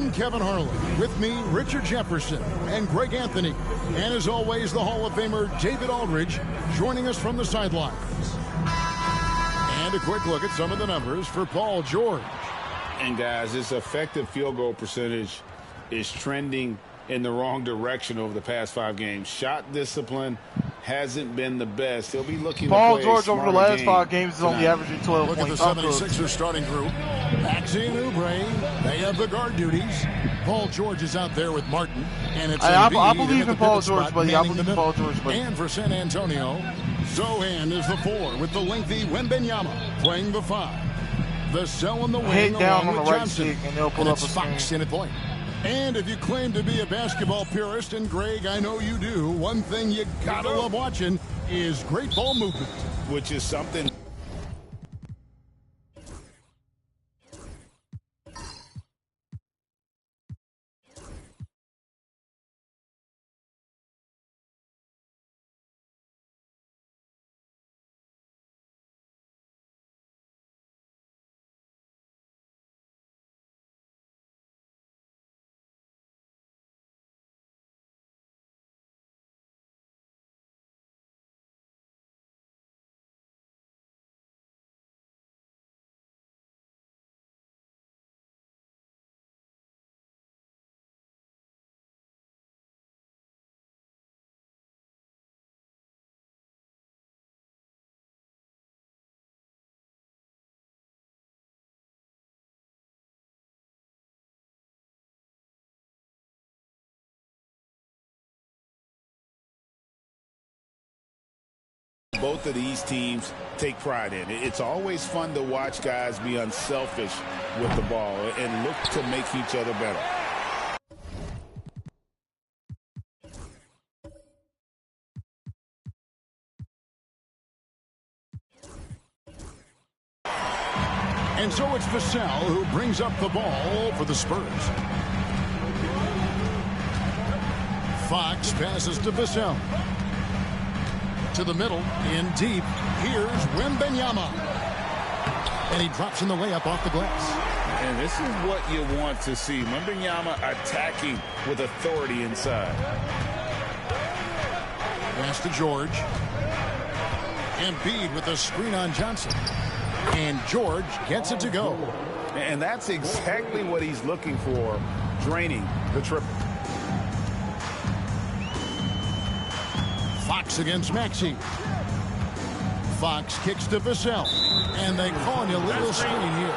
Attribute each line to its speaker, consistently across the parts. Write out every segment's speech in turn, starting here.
Speaker 1: I'm Kevin Harlan. With me, Richard Jefferson and Greg Anthony. And as always, the Hall of Famer David Aldridge joining us from the sidelines. And a quick look at some of the numbers for Paul George.
Speaker 2: And guys, his effective field goal percentage is trending in the wrong direction over the past 5 games. Shot discipline hasn't been the best. He'll be looking
Speaker 3: Paul
Speaker 2: to play
Speaker 3: George over the last 5 games is only averaging 12
Speaker 1: Look
Speaker 3: points.
Speaker 1: at the 76ers starting group. Maxey and Oubre, they have the guard duties. Paul George is out there with Martin. And it's
Speaker 3: I believe in Paul George, buddy. I believe in Paul George, buddy.
Speaker 1: And for San Antonio, Zohan is the 4 with the lengthy Wembanyama playing the 5. The cell in the wing
Speaker 3: Hit down
Speaker 1: along
Speaker 3: on
Speaker 1: with
Speaker 3: the right
Speaker 1: Johnson.
Speaker 3: stick, and they'll pull
Speaker 1: And
Speaker 3: up
Speaker 1: it's
Speaker 3: a
Speaker 1: Fox
Speaker 3: screen.
Speaker 1: in at point. And if you claim to be a basketball purist, and Greg, I know you do, one thing you gotta love watching is great ball movement.
Speaker 2: which is something. Both of these teams take pride in it. It's always fun to watch guys be unselfish with the ball and look to make each other better.
Speaker 1: And so it's Vassell who brings up the ball for the Spurs. Fox passes to Vassell. To the middle, in deep. Here's Wembanyama. And he drops in the layup off the glass.
Speaker 2: And this is what you want to see. Wembanyama attacking with authority inside.
Speaker 1: Pass to George. Embiid with a screen on Johnson. And George gets it to go.
Speaker 2: And that's exactly what he's looking for, draining the triple.
Speaker 1: Fox against Maxey. Fox kicks to Vassell. And they call him a little screen here.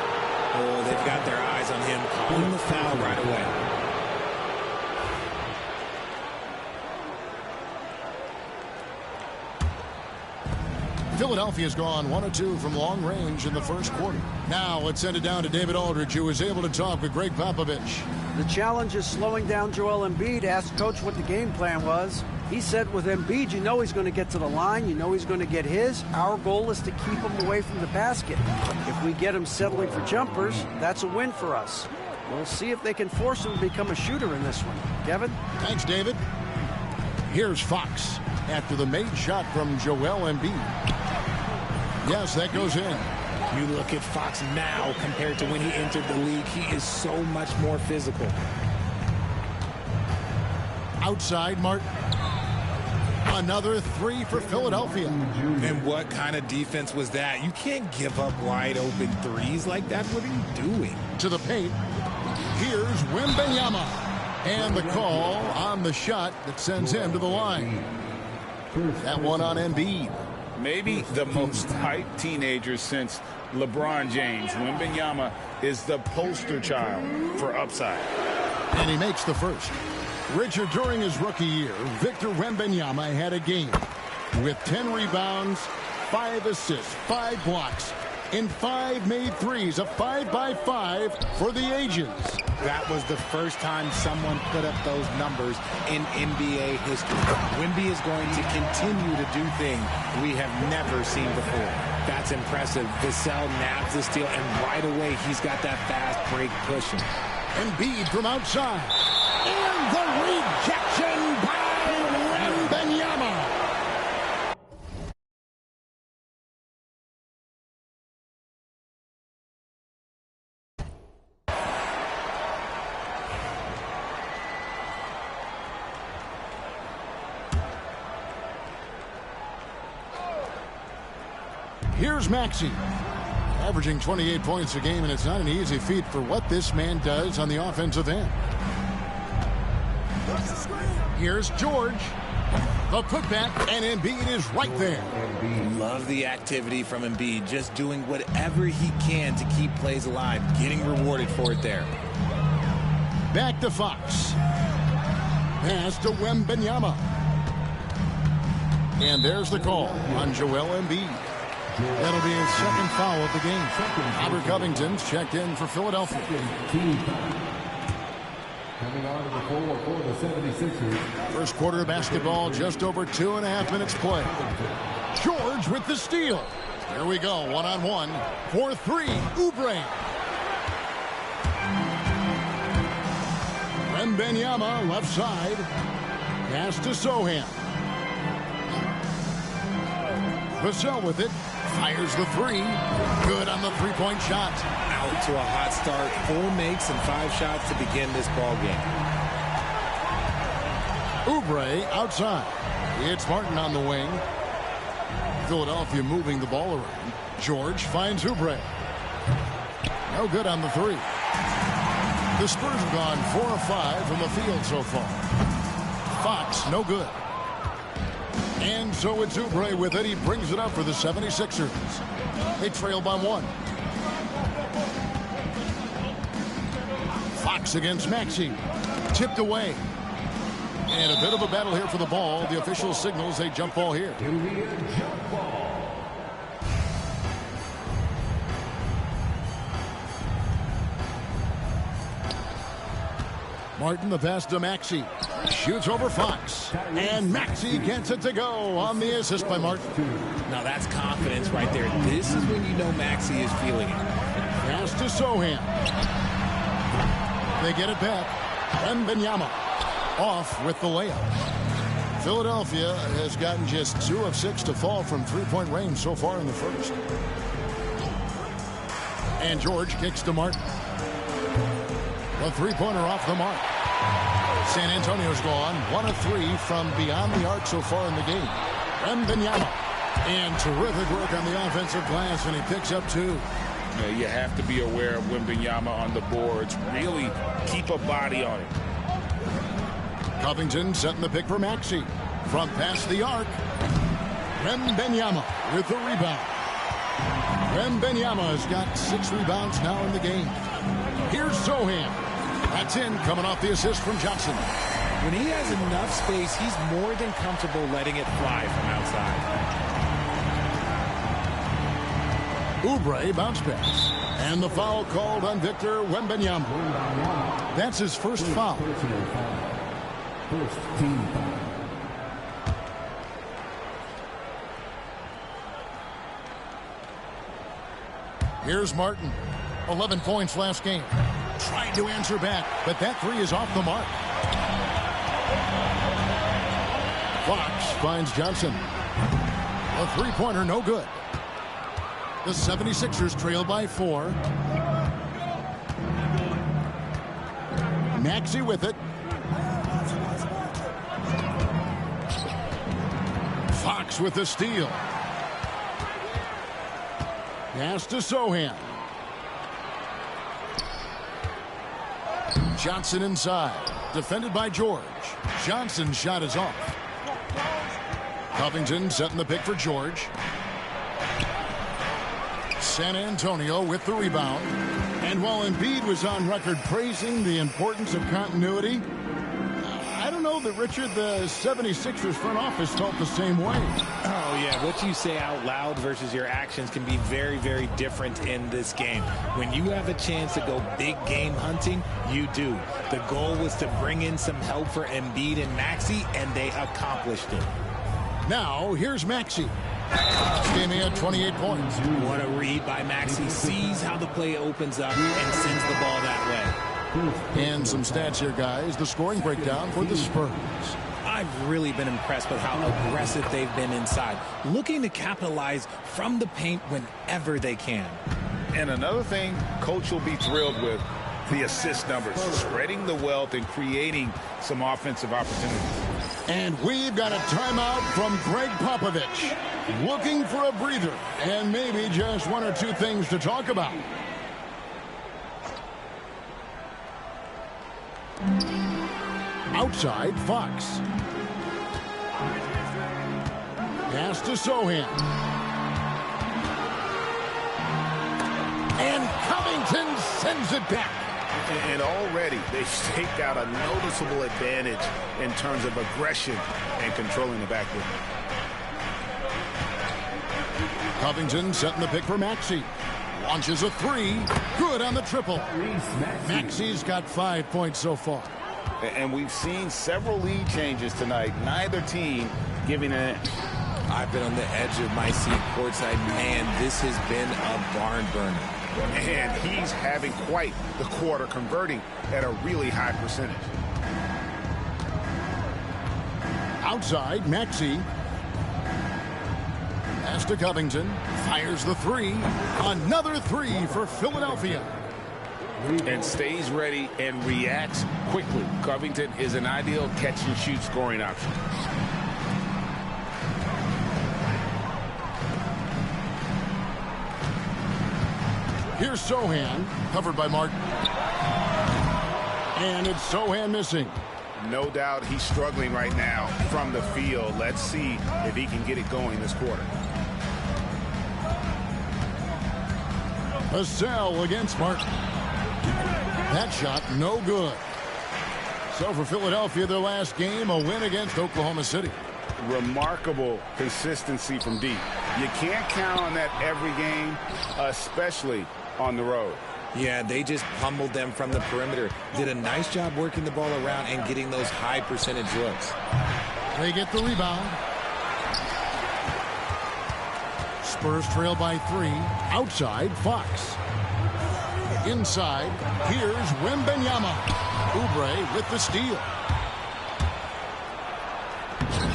Speaker 4: Oh, they've got their eyes on him, calling the foul right away.
Speaker 1: Philadelphia's gone 1 of 2 from long range in the first quarter. Now let's send it down to David Aldridge, who was able to talk with Greg Popovich.
Speaker 5: The challenge is slowing down Joel Embiid. Asked Coach what the game plan was. He said with Embiid, you know he's going to get to the line. You know he's going to get his. Our goal is to keep him away from the basket. If we get him settling for jumpers, that's a win for us. We'll see if they can force him to become a shooter in this one. Kevin?
Speaker 1: Thanks, David. Here's Fox after the made shot from Joel Embiid. Yes, that goes in.
Speaker 4: You look at Fox now compared to when he entered the league. He is so much more physical.
Speaker 1: Outside, Martin. Another 3 for Philadelphia.
Speaker 4: And what kind of defense was that? You can't give up wide open threes like that. What are you doing?
Speaker 1: To the paint. Here's Wembanyama. And the call on the shot that sends him to the line. That one on Embiid.
Speaker 2: Maybe the most hyped teenager since LeBron James. Wembanyama is the poster child for upside.
Speaker 1: And he makes the first. Richard, during his rookie year, Victor Wembanyama had a game with 10 rebounds, 5 assists, 5 blocks, and 5 made threes, a 5-by-5 for the ages.
Speaker 4: That was the first time someone put up those numbers in NBA history. Wemby is going to continue to do things we have never seen before. That's impressive. Vassell nabs the steal, and right away he's got that fast break pushing.
Speaker 1: Embiid from outside. And the rejection by Wembanyama. Here's Maxey. Averaging 28 points a game, and it's not an easy feat for what this man does on the offensive end. Here's George. The putback, and Embiid is right there.
Speaker 4: Love the activity from Embiid, just doing whatever he can to keep plays alive, getting rewarded for it there.
Speaker 1: Back to Fox. Pass to Wembanyama. And there's the call on Joel Embiid. That'll be his second foul of the game. Robert Covington's checked in for Philadelphia.
Speaker 6: Coming on to the floor for the 76ers.
Speaker 1: First quarter of basketball, just over 2.5 minutes play. George with the steal. Here we go, one-on-one for three. Oubre. Wembanyama left side. Pass to Sohan. Vassell with it. Fires the three. Good on the three-point shot.
Speaker 4: Out to a hot start. 4 makes and 5 shots to begin this ball game.
Speaker 1: Oubre outside. It's Martin on the wing. Philadelphia moving the ball around. George finds Oubre. No good on the three. The Spurs have gone 4 of 5 from the field so far. Fox, no good. And so it's Oubre with it. He brings it up for the 76ers. They trail by 1. Fox against Maxey. Tipped away. And a bit of a battle here for the ball. The official signals a jump ball here.
Speaker 6: Jump ball.
Speaker 1: Martin, the pass to Maxey. Shoots over Fox. And Maxey gets it to go on the assist by Martin.
Speaker 4: Now that's confidence right there. This is when you know Maxey is feeling it.
Speaker 1: Pass to Sohan. They get it back. Wembanyama off with the layup. Philadelphia has gotten just 2 of 6 to fall from three-point range so far in the first. And George kicks to Martin. The three-pointer off the mark. San Antonio's gone 1 of 3 from beyond the arc so far in the game. Wembanyama. And terrific work on the offensive glass, and he picks up 2.
Speaker 2: You have to be aware of Wembanyama on the boards. Really keep a body on it.
Speaker 1: Covington setting the pick for Maxey. From past the arc. Wembanyama with the rebound. Wembanyama has got 6 rebounds now in the game. Here's Sohan. That's in, coming off the assist from Johnson.
Speaker 4: When he has enough space, he's more than comfortable letting it fly from outside.
Speaker 1: Oubre bounce pass. And the foul called on Victor Wembanyama. That's his first foul.
Speaker 6: First team foul.
Speaker 1: Here's Martin. 11 points last game. Trying to answer back, but that three is off the mark. Fox finds Johnson. A three-pointer, no good. The 76ers trail by 4. Maxey with it. Fox with the steal. Pass to Sohan. Johnson inside. Defended by George. Johnson's shot is off. Covington setting the pick for George. San Antonio with the rebound. And while Embiid was on record praising the importance of continuity, I don't know that, Richard, the 76ers front office felt the same way.
Speaker 4: Oh, yeah. What you say out loud versus your actions can be very, very different in this game. When you have a chance to go big game hunting, you do. The goal was to bring in some help for Embiid and Maxey, and they accomplished it.
Speaker 1: Now, here's Maxey. This game he had 28 points.
Speaker 4: What a read by Maxey. Sees how the play opens up and sends the ball that way.
Speaker 1: And some stats here, guys. The scoring breakdown for the Spurs.
Speaker 4: I've really been impressed with how aggressive they've been inside, looking to capitalize from the paint whenever they can.
Speaker 2: And another thing Coach will be thrilled with, the assist numbers, spreading the wealth and creating some offensive opportunities.
Speaker 1: And we've got a timeout from Greg Popovich. Looking for a breather and maybe just one or two things to talk about. Outside, Fox. Pass to Sohan. And Covington sends it back.
Speaker 2: And already they've staked out a noticeable advantage in terms of aggression and controlling the backcourt.
Speaker 1: Covington setting the pick for Maxey. Launches a three. Good on the triple. Maxey's got 5 points so far.
Speaker 2: And we've seen several lead changes tonight. Neither team giving an inch.
Speaker 4: I've been on the edge of my seat courtside. Man, this has been a barn burner.
Speaker 2: And he's having quite the quarter, converting at a really high percentage.
Speaker 1: Outside, Maxey. Pass to Covington. Fires the three. Another three for Philadelphia.
Speaker 2: And stays ready and reacts quickly. Covington is an ideal catch-and-shoot scoring option.
Speaker 1: Here's Sohan, covered by Martin. And it's Sohan missing.
Speaker 2: No doubt he's struggling right now from the field. Let's see if he can get it going this quarter.
Speaker 1: Vassell against Martin. That shot no good. So for Philadelphia, their last game, a win against Oklahoma City.
Speaker 2: Remarkable consistency from deep. You can't count on that every game, especially on the road.
Speaker 4: Yeah, they just pummeled them from the perimeter. Did a nice job working the ball around and getting those high percentage looks.
Speaker 1: They get the rebound. Spurs trail by 3. Outside, Fox. Inside, here's Wembanyama. Oubre with the steal.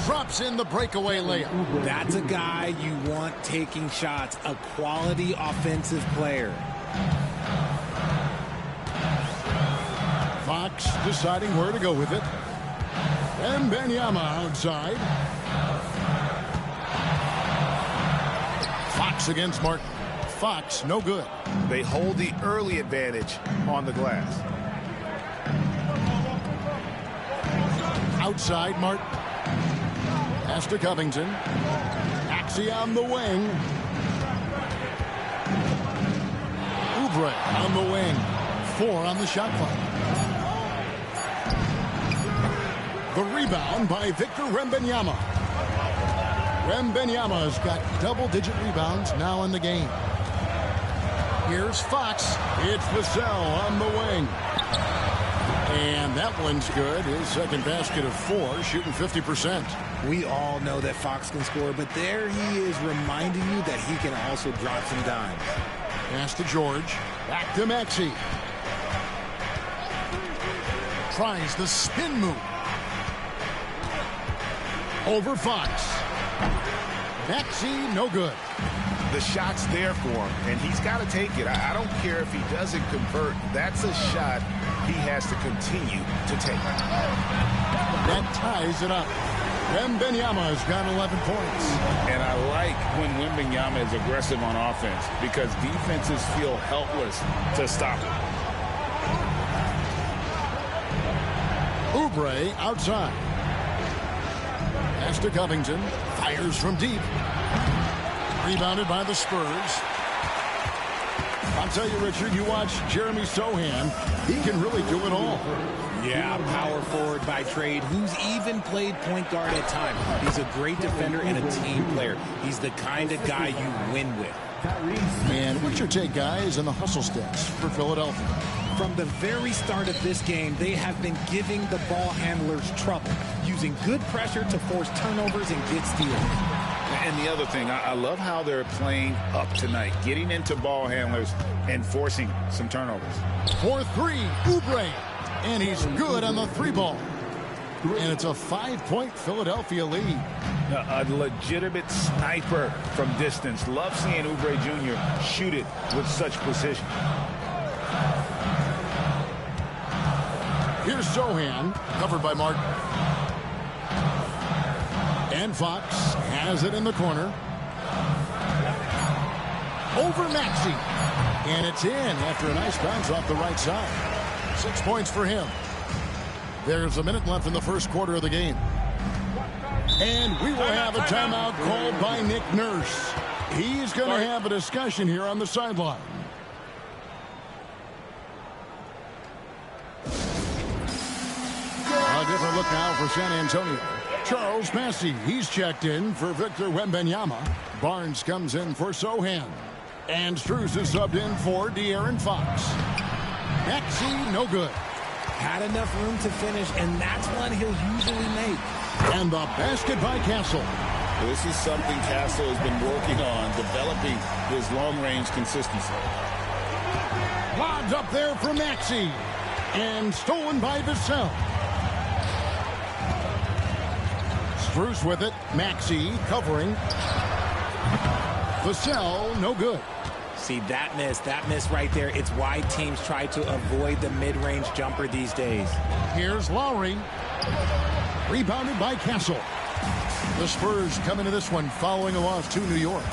Speaker 1: Drops in the breakaway layup.
Speaker 4: That's a guy you want taking shots, a quality offensive player.
Speaker 1: Fox deciding where to go with it. Wembanyama outside. Fox against Martin. Fox, no good.
Speaker 2: They hold the early advantage on the glass.
Speaker 1: Outside, Martin. Pass to Covington. Maxey on the wing. Oubre on the wing. 4 on the shot clock. The rebound by Victor Wembanyama. Wembanyama's got double-digit rebounds now in the game. Here's Fox. It's Vassell on the wing. And that one's good. His second basket of 4, shooting 50%.
Speaker 4: We all know that Fox can score, but there he is reminding you that he can also drop some dimes.
Speaker 1: Pass to George. Back to Maxey. Tries the spin move. Over Fox. Maxey, no good.
Speaker 2: The shot's there for him, and he's got to take it. I don't care if he doesn't convert. That's a shot he has to continue to take.
Speaker 1: That ties it up. Wembanyama's got 11 points.
Speaker 2: And I like when Wembanyama is aggressive on offense because defenses feel helpless to stop him.
Speaker 1: Oubre outside. Pass to Covington. Fires from deep. Rebounded by the Spurs. I'll tell you, Richard, you watch Jeremy Sohan. He can really do it all.
Speaker 4: Yeah, power forward by trade, who's even played point guard at times. He's a great defender and a team player. He's the kind of guy you win with.
Speaker 1: And what's your take, guys, on the hustle stats for Philadelphia?
Speaker 4: From the very start of this game, they have been giving the ball handlers trouble, using good pressure to force turnovers and get steals.
Speaker 2: And the other thing, I love how they're playing up tonight, getting into ball handlers and forcing some turnovers.
Speaker 1: 4-3, Oubre. And he's good on the 3-ball. And it's a 5-point Philadelphia lead.
Speaker 2: A legitimate sniper from distance. Love seeing Oubre Jr. shoot it with such precision.
Speaker 1: Here's Sohan, covered by Martin. And Fox has it in the corner. Over Maxey. And it's in after a nice bounce off the right side. 6 points for him. There's a minute left in the first quarter of the game. And we will have a timeout called by Nick Nurse. He's going to have a discussion here on the sideline. A different look now for San Antonio. Charles Massey, he's checked in for Victor Wembanyama. Barnes comes in for Sohan. And Strus is subbed in for De'Aaron Fox. Maxey, no good.
Speaker 4: Had enough room to finish, and that's one he'll usually make.
Speaker 1: And the basket by Castle.
Speaker 2: This is something Castle has been working on, developing his long-range consistency.
Speaker 1: Lobs up there for Maxey. And stolen by Vassell. Strus with it. Maxey covering. Vassell, no good.
Speaker 4: See, that miss right there. It's why teams try to avoid the mid-range jumper these days.
Speaker 1: Here's Lowry. Rebounded by Castle. The Spurs come into this one following a loss to New York.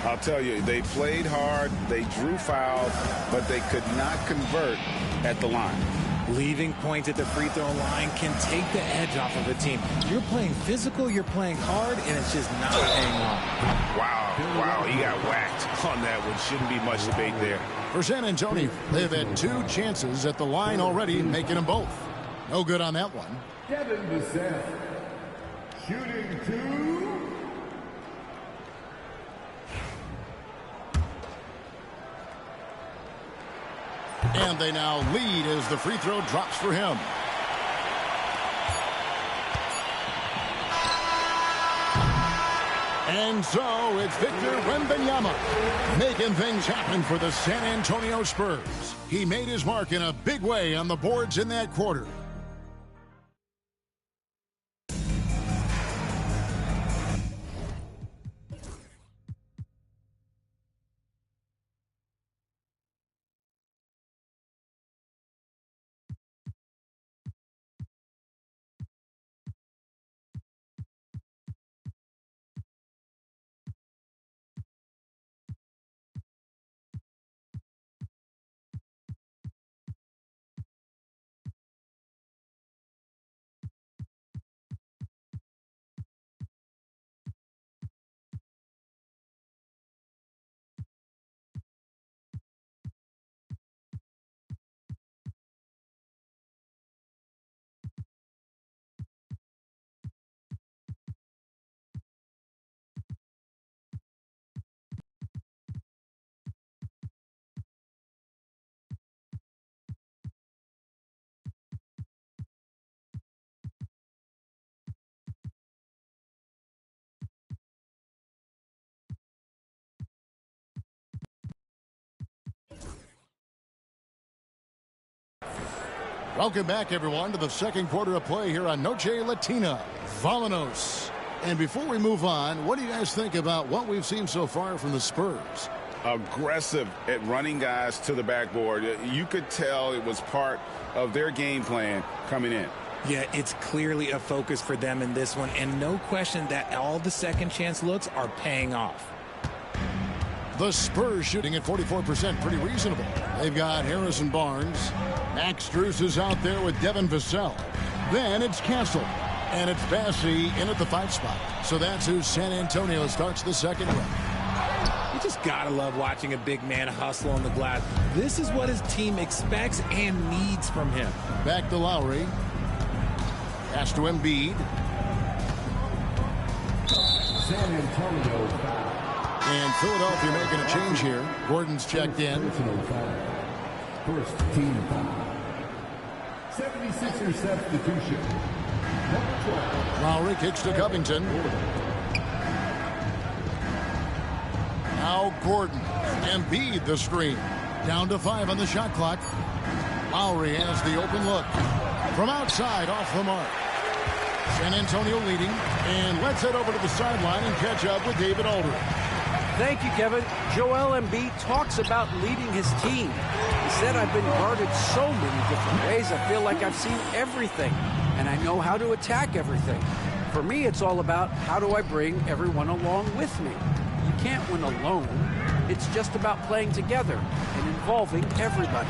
Speaker 2: I'll tell you, they played hard, they drew fouls, but they could not convert at the line.
Speaker 4: Leaving points at the free throw line can take the edge off of a team. You're playing physical, you're playing hard, and it's just not paying off.
Speaker 2: Wow, he got whacked on that one. Shouldn't be much debate there.
Speaker 1: For San Antonio, they've had 2 chances at the line already, making them both. No good on that one.
Speaker 6: Devin Vassell, shooting 2.
Speaker 1: And they now lead as the free throw drops for him. And so it's Victor Wembanyama making things happen for the San Antonio Spurs. He made his mark in a big way on the boards in that quarter. Welcome back, everyone, to the second quarter of play here on Noche Latina. Vamanos. And before we move on, what do you guys think about what we've seen so far from the Spurs?
Speaker 2: Aggressive at running guys to the backboard. You could tell it was part of their game plan coming in.
Speaker 4: Yeah, it's clearly a focus for them in this one, and no question that all the second chance looks are paying off.
Speaker 1: The Spurs shooting at 44%, pretty reasonable. They've got Harrison Barnes. Max Strus is out there with Devin Vassell. Then it's Castle. And it's Massey in at the 5 spot. So that's who San Antonio starts the second with.
Speaker 4: You just gotta love watching a big man hustle on the glass. This is what his team expects and needs from him.
Speaker 1: Back to Lowry. Pass to Embiid.
Speaker 6: San Antonio foul.
Speaker 1: And Philadelphia making a change here. Gordon's checked in.
Speaker 6: Personal foul. First team foul. 76er substitution. Number 12.
Speaker 1: Lowry kicks to Covington. Now Gordon. Embiid the screen. Down to 5 on the shot clock. Lowry has the open look. From outside, off the mark. San Antonio leading. And let's head over to the sideline and catch up with David Aldridge.
Speaker 5: Thank you, Kevin. Joel Embiid talks about leading his team. He said, I've been guarded so many different ways. I feel like I've seen everything, and I know how to attack everything. For me, it's all about how do I bring everyone along with me. You can't win alone. It's just about playing together and involving everybody.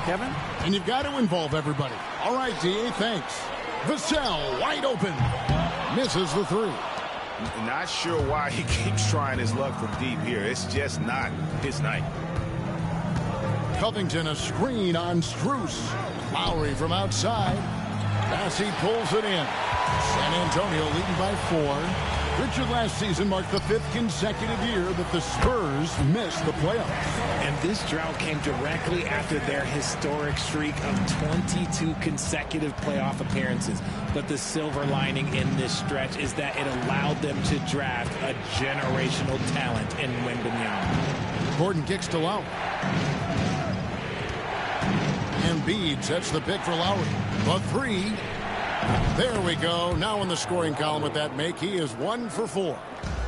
Speaker 5: Kevin?
Speaker 1: And you've got to involve everybody. All right, D.A., thanks. Vassell, wide open. Misses the three.
Speaker 2: Not sure why he keeps trying his luck from deep here. It's just not his night.
Speaker 1: Covington, a screen on Strus. Lowry from outside. Bassey pulls it in. San Antonio leading by 4. Richard, last season marked the 5th consecutive year that the Spurs missed the playoffs.
Speaker 4: And this drought came directly after their historic streak of 22 consecutive playoff appearances. But the silver lining in this stretch is that it allowed them to draft a generational talent in Wembanyama.
Speaker 1: Gordon kicks to Lowry. Embiid sets the pick for Lowry. The three. There we go. Now in the scoring column with that make, he is 1 for 4.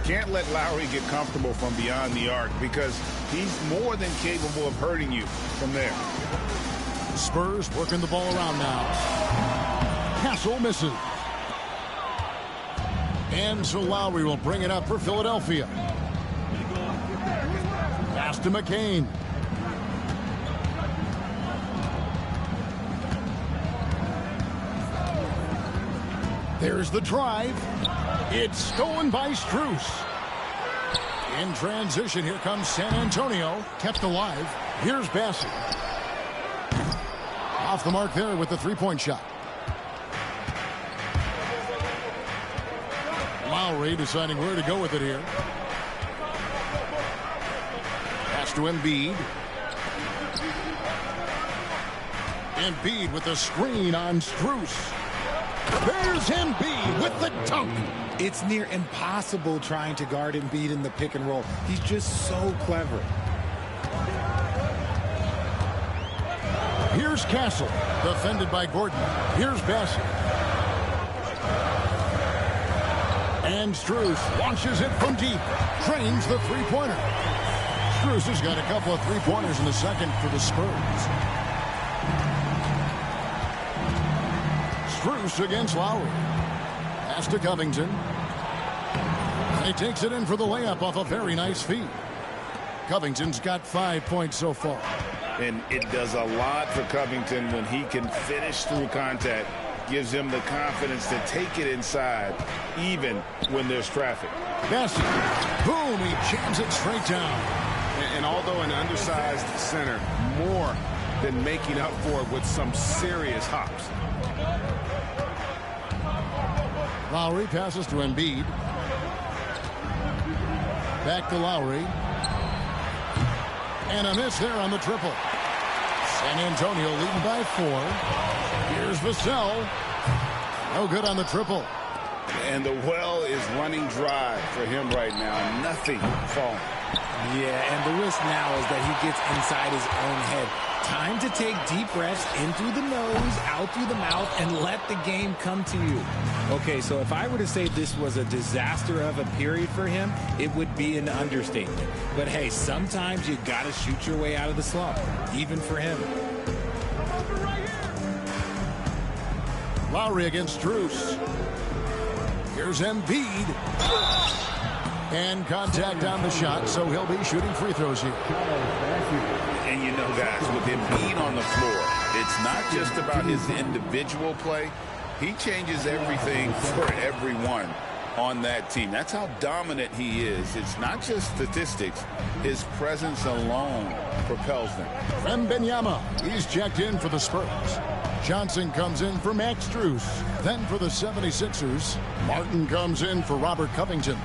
Speaker 2: Can't let Lowry get comfortable from beyond the arc because he's more than capable of hurting you from there.
Speaker 1: Spurs working the ball around now. Castle misses. And so Lowry will bring it up for Philadelphia. Pass to McCain. There's the drive. It's stolen by Strus. In transition, here comes San Antonio. Kept alive. Here's Bassett. Off the mark there with the three-point shot. Lowry deciding where to go with it here. Pass to Embiid. Embiid with the screen on Strus. There's Embiid with the dunk.
Speaker 4: It's near impossible trying to guard Embiid in the pick and roll. He's just so clever.
Speaker 1: Here's Castle, defended by Gordon. Here's Bassett. And Strus launches it from deep. Drains the three-pointer. Strus has got a couple of three-pointers in the second for the Spurs. Strus against Lowry. Pass to Covington. He takes it in for the layup off a very nice feed. Covington's got 5 points so far.
Speaker 2: And it does a lot for Covington when he can finish through contact. Gives him the confidence to take it inside, even when there's traffic.
Speaker 1: Bassett. Boom, he jams it straight down.
Speaker 2: And although an undersized center, more than making up for it with some serious hops.
Speaker 1: Lowry passes to Embiid. Back to Lowry. And a miss there on the triple. San Antonio leading by 4. Here's Vassell. No good on the triple.
Speaker 2: And the well is running dry for him right now. Nothing falling.
Speaker 4: Yeah, and the risk now is that he gets inside his own head. Time to take deep breaths in through the nose, out through the mouth, and let the game come to you. Okay, so if I were to say this was a disaster of a period for him, it would be an understatement. But hey, sometimes you gotta shoot your way out of the slump, even for him.
Speaker 1: Lowry against Strus. Here's Embiid. And contact on the shot, so he'll be shooting free throws here.
Speaker 2: And you know, guys, with Embiid on the floor, it's not just about his individual play. He changes everything for everyone on that team. That's how dominant he is. It's not just statistics. His presence alone propels them.
Speaker 1: Wembanyama, he's checked in for the Spurs. Johnson comes in for Max Strus. Then for the 76ers, Martin comes in for Robert Covington.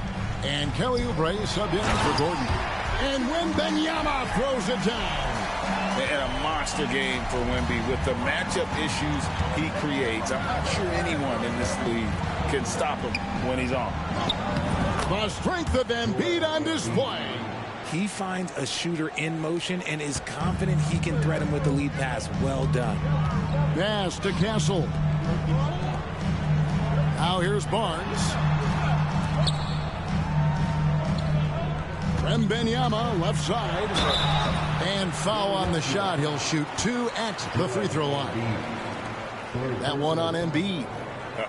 Speaker 1: And Kelly Oubre subbed in for Gordon. And Wembanyama throws it down.
Speaker 2: And a monster game for Wemby with the matchup issues he creates. I'm not sure anyone in this league can stop him when he's on.
Speaker 1: The strength of Embiid on display.
Speaker 4: He finds a shooter in motion and is confident he can threat him with the lead pass. Well done.
Speaker 1: Pass to Castle. Now here's Barnes. Wembanyama left side. And foul on the shot. He'll shoot 2 at the free throw line. That one on Embiid.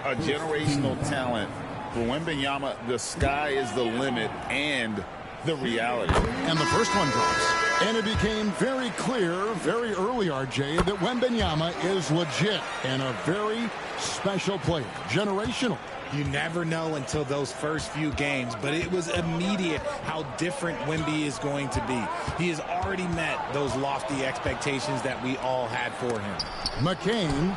Speaker 2: A generational talent For Wembanyama, the sky is the limit and the reality.
Speaker 1: And the first one drops. And it became very clear very early, RJ, that Wembanyama is legit and a very special player. Generational.
Speaker 4: You never know until those first few games, but it was immediate how different Wemby is going to be. He has already met those lofty expectations that we all had for him.
Speaker 1: McCain,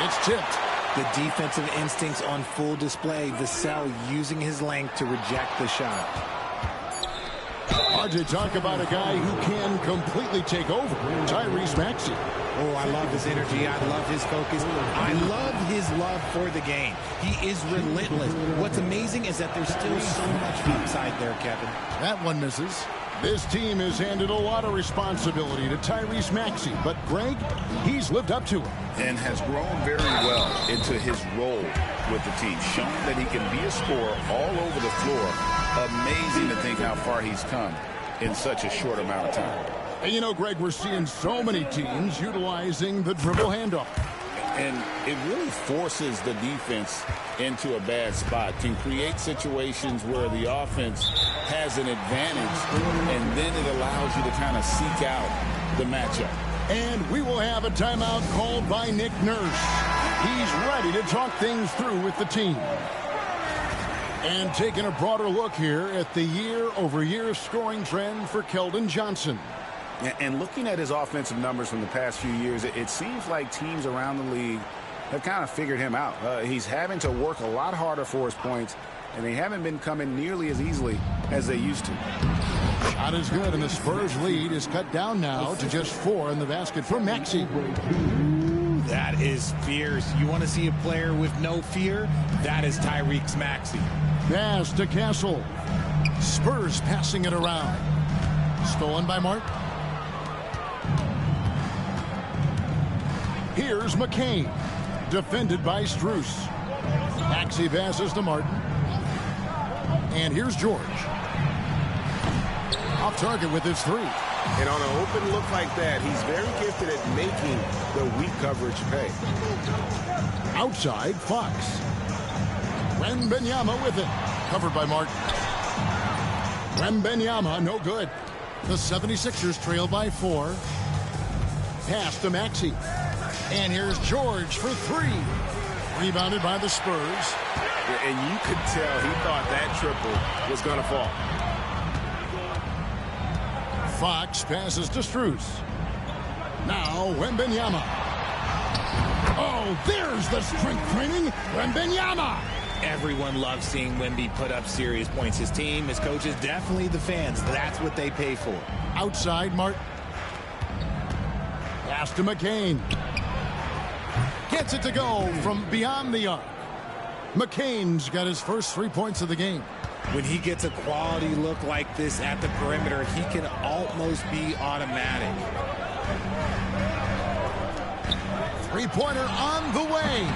Speaker 1: it's tipped.
Speaker 4: The defensive instincts on full display. Vassell using his length to reject the shot.
Speaker 1: RJ, talk about a guy who can completely take over. Tyrese Maxey.
Speaker 4: Oh, I love his energy. I love his focus. I love his love for the game. He is relentless. What's amazing is that there's still so much upside there, Kevin.
Speaker 1: That one misses. This team has handed a lot of responsibility to Tyrese Maxey, but Greg, he's lived up to it.
Speaker 2: And has grown very well into his role with the team. Shown that he can be a scorer all over the floor. Amazing to think how far he's come in such a short amount of time.
Speaker 1: And you know, Greg, we're seeing so many teams utilizing the dribble handoff.
Speaker 2: And it really forces the defense into a bad spot. Can create situations where the offense has an advantage, and then it allows you to kind of seek out the matchup.
Speaker 1: And we will have a timeout called by Nick Nurse. He's ready to talk things through with the team. And taking a broader look here at the year-over-year scoring trend for Keldon Johnson.
Speaker 7: And looking at his offensive numbers from the past few years, it seems like teams around the league have kind of figured him out. He's having to work a lot harder for his points, and they haven't been coming nearly as easily as they used to.
Speaker 1: Shot is good, and the Spurs lead is cut down now to just 4 in the basket for Maxey.
Speaker 4: That is fierce. You want to see a player with no fear? That is Tyrese Maxey.
Speaker 1: Pass to Castle. Spurs passing it around. Stolen by Martin. Here's McCain. Defended by Strus. Maxey passes to Martin. And here's George. Off target with his 3.
Speaker 7: And on an open look like that, he's very gifted at making the weak coverage pay.
Speaker 1: Outside, Fox. Wembanyama with it. Covered by Martin. Wembanyama, no good. The 76ers trail by 4. Pass to Maxey. And here's George for 3. Rebounded by the Spurs.
Speaker 7: And you could tell he thought that triple was going to fall.
Speaker 1: Fox passes to Strus. Now Wembanyama. Oh, there's the strength training. Wembanyama.
Speaker 4: Everyone loves seeing Wemby put up serious points. His team, his coaches, definitely the fans. That's what they pay for.
Speaker 1: Outside, Martin. Pass to McCain. Gets it to go from beyond the arc. McCain's got his first 3 points of the game.
Speaker 4: When he gets a quality look like this at the perimeter, he can almost be automatic.
Speaker 1: Three-pointer on the way.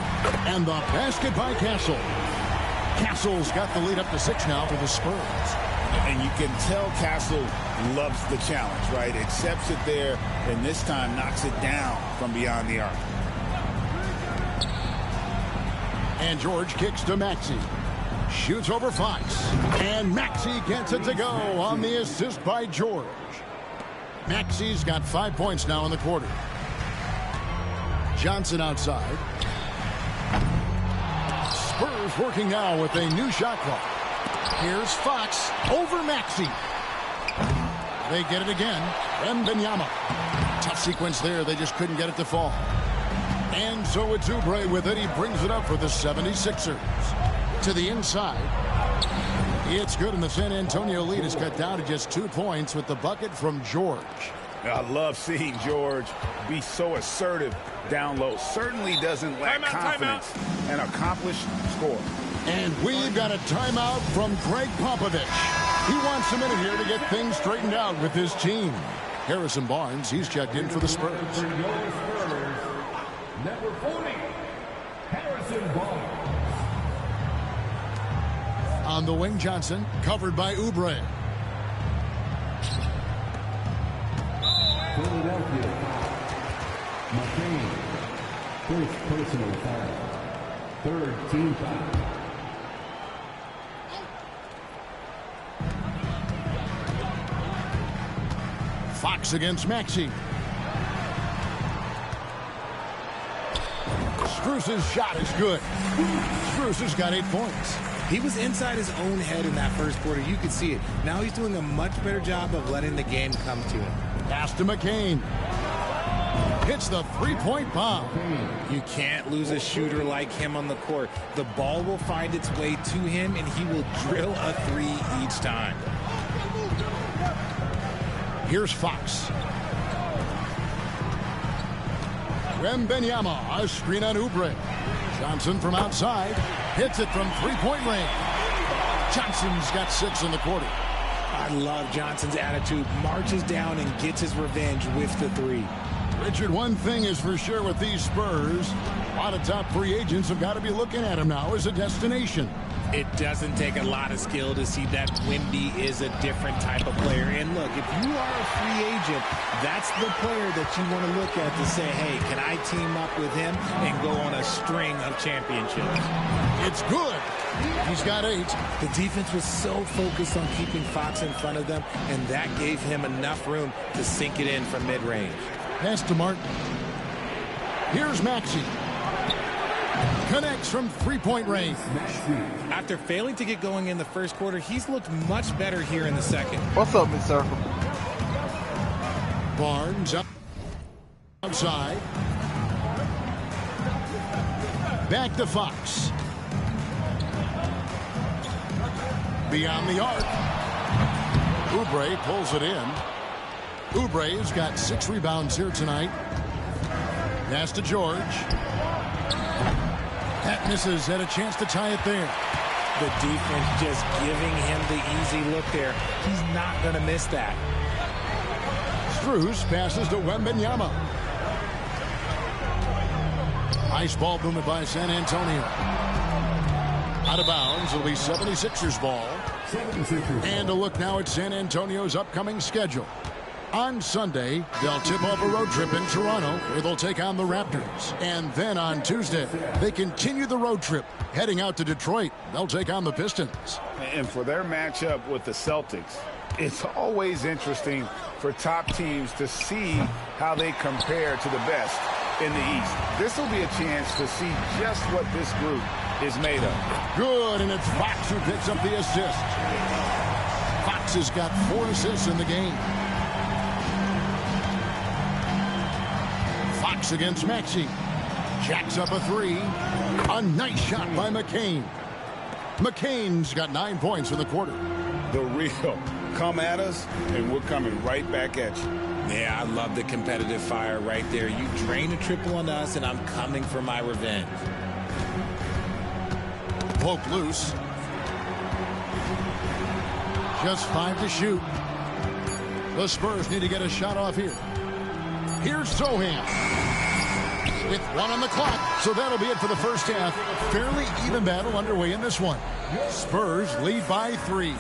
Speaker 1: And the basket by Castle. Castle's got the lead up to 6 now for the Spurs.
Speaker 2: And you can tell Castle loves the challenge, right? Accepts it there, and this time knocks it down from beyond the arc.
Speaker 1: And George kicks to Maxey. Shoots over Fox. And Maxey gets it to go on the assist by George. Maxey's got 5 points now in the quarter. Johnson outside. Spurs working now with a new shot clock. Here's Fox over Maxey. They get it again. Wembanyama. Tough sequence there. They just couldn't get it to fall. And so it's Oubre with it. He brings it up for the 76ers. To the inside. It's good, and the San Antonio lead is cut down to just 2 points with the bucket from George.
Speaker 2: I love seeing George be so assertive down low. Certainly doesn't lack confidence. An accomplished scorer.
Speaker 1: And we've got a timeout from Greg Popovich. He wants a minute here to get things straightened out with his team. Harrison Barnes, he's checked in for the Spurs.
Speaker 6: Number 40, Harrison Barnes.
Speaker 1: On the wing, Johnson, covered by Oubre.
Speaker 6: Philadelphia, McCain. First personal foul. Third team foul.
Speaker 1: Fox against Maxey. Strus's shot is good. Strus has got 8 points.
Speaker 4: He was inside his own head in that first quarter. You could see it. Now he's doing a much better job of letting the game come to him.
Speaker 1: Pass to McCain. Hits the three-point bomb.
Speaker 4: You can't lose a shooter like him on the court. The ball will find its way to him, and he will drill a three each time.
Speaker 1: Here's Fox. Wembanyama, a screen on Oubre. Johnson from outside. Hits it from three-point range. Johnson's got 6 in the quarter.
Speaker 4: I love Johnson's attitude. Marches down and gets his revenge with the three.
Speaker 1: Richard, one thing is for sure with these Spurs, a lot of top free agents have got to be looking at him now as a destination.
Speaker 4: It doesn't take a lot of skill to see that Wemby is a different type of player. And look, if you are a free agent, that's the player that you want to look at to say, hey, can I team up with him and go on a string of championships?
Speaker 1: It's good. He's got 8.
Speaker 4: The defense was so focused on keeping Fox in front of them, and that gave him enough room to sink it in from mid-range.
Speaker 1: Pass to Martin. Here's Maxey. Connects from three-point range.
Speaker 4: After failing to get going in the first quarter, he's looked much better here in the second.
Speaker 3: What's up, Miss Circle?
Speaker 1: Barnes outside. Back to Fox. Beyond the arc. Oubre pulls it in. Oubre has got 6 rebounds here tonight. Pass to George. That misses. Had a chance to tie it there.
Speaker 4: The defense just giving him the easy look there. He's not going to miss that.
Speaker 1: Strus passes to Wembanyama. Nice ball movement by San Antonio. Out of bounds. It'll be 76ers ball. And a look now at San Antonio's upcoming schedule. On Sunday, they'll tip off a road trip in Toronto where they'll take on the Raptors. And then on Tuesday, they continue the road trip heading out to Detroit. They'll take on the Pistons.
Speaker 7: And for their matchup with the Celtics, it's always interesting for top teams to see how they compare to the best in the East. This will be a chance to see just what this group is made of.
Speaker 1: Good, and it's Fox who picks up the assist. Fox has got 4 assists in the game. Fox against Maxey. Jacks up a 3. A nice shot by McCain. McCain's got 9 points in the quarter.
Speaker 7: The real come at us, and we're coming right back at you.
Speaker 4: Yeah, I love the competitive fire right there. You drain a triple on us, and I'm coming for my revenge.
Speaker 1: Poke loose. Just 5 to shoot. The Spurs need to get a shot off here. Here's Sohan with 1 on the clock. So that'll be it for the first half. Fairly even battle underway in this one. Spurs lead by 3.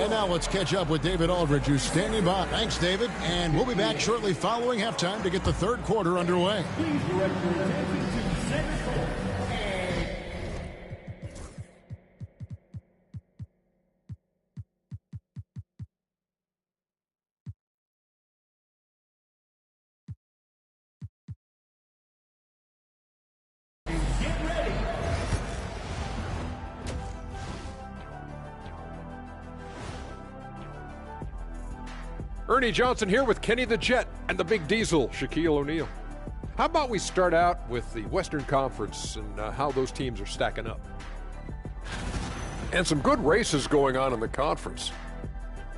Speaker 1: And now let's catch up with David Aldridge, who's standing by. Thanks, David. And we'll be back shortly following halftime to get the third quarter underway.
Speaker 6: Please direct your attention to Central. Get ready.
Speaker 8: Ernie Johnson here with Kenny the Jet and the Big Diesel, Shaquille O'Neal. How about we start out with the Western Conference and how those teams are stacking up? And some good races going on in the conference.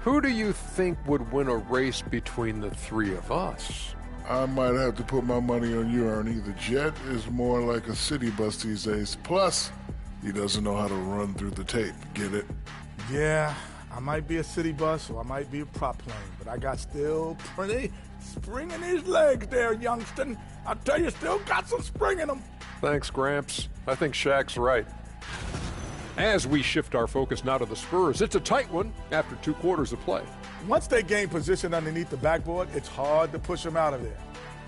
Speaker 8: Who do you think would win a race between the three of us?
Speaker 9: I might have to put my money on you, Ernie. The Jet is more like a city bus these days. Plus, he doesn't know how to run through the tape. Get it?
Speaker 10: Yeah, I might be a city bus or I might be a prop plane, but I got still pretty spring in these legs there, youngston. I tell you, still got some spring in them.
Speaker 8: Thanks, Gramps. I think Shaq's right. As we shift our focus now to the Spurs, it's a tight one after 2 quarters of play.
Speaker 10: Once they gain position underneath the backboard, it's hard to push them out of there.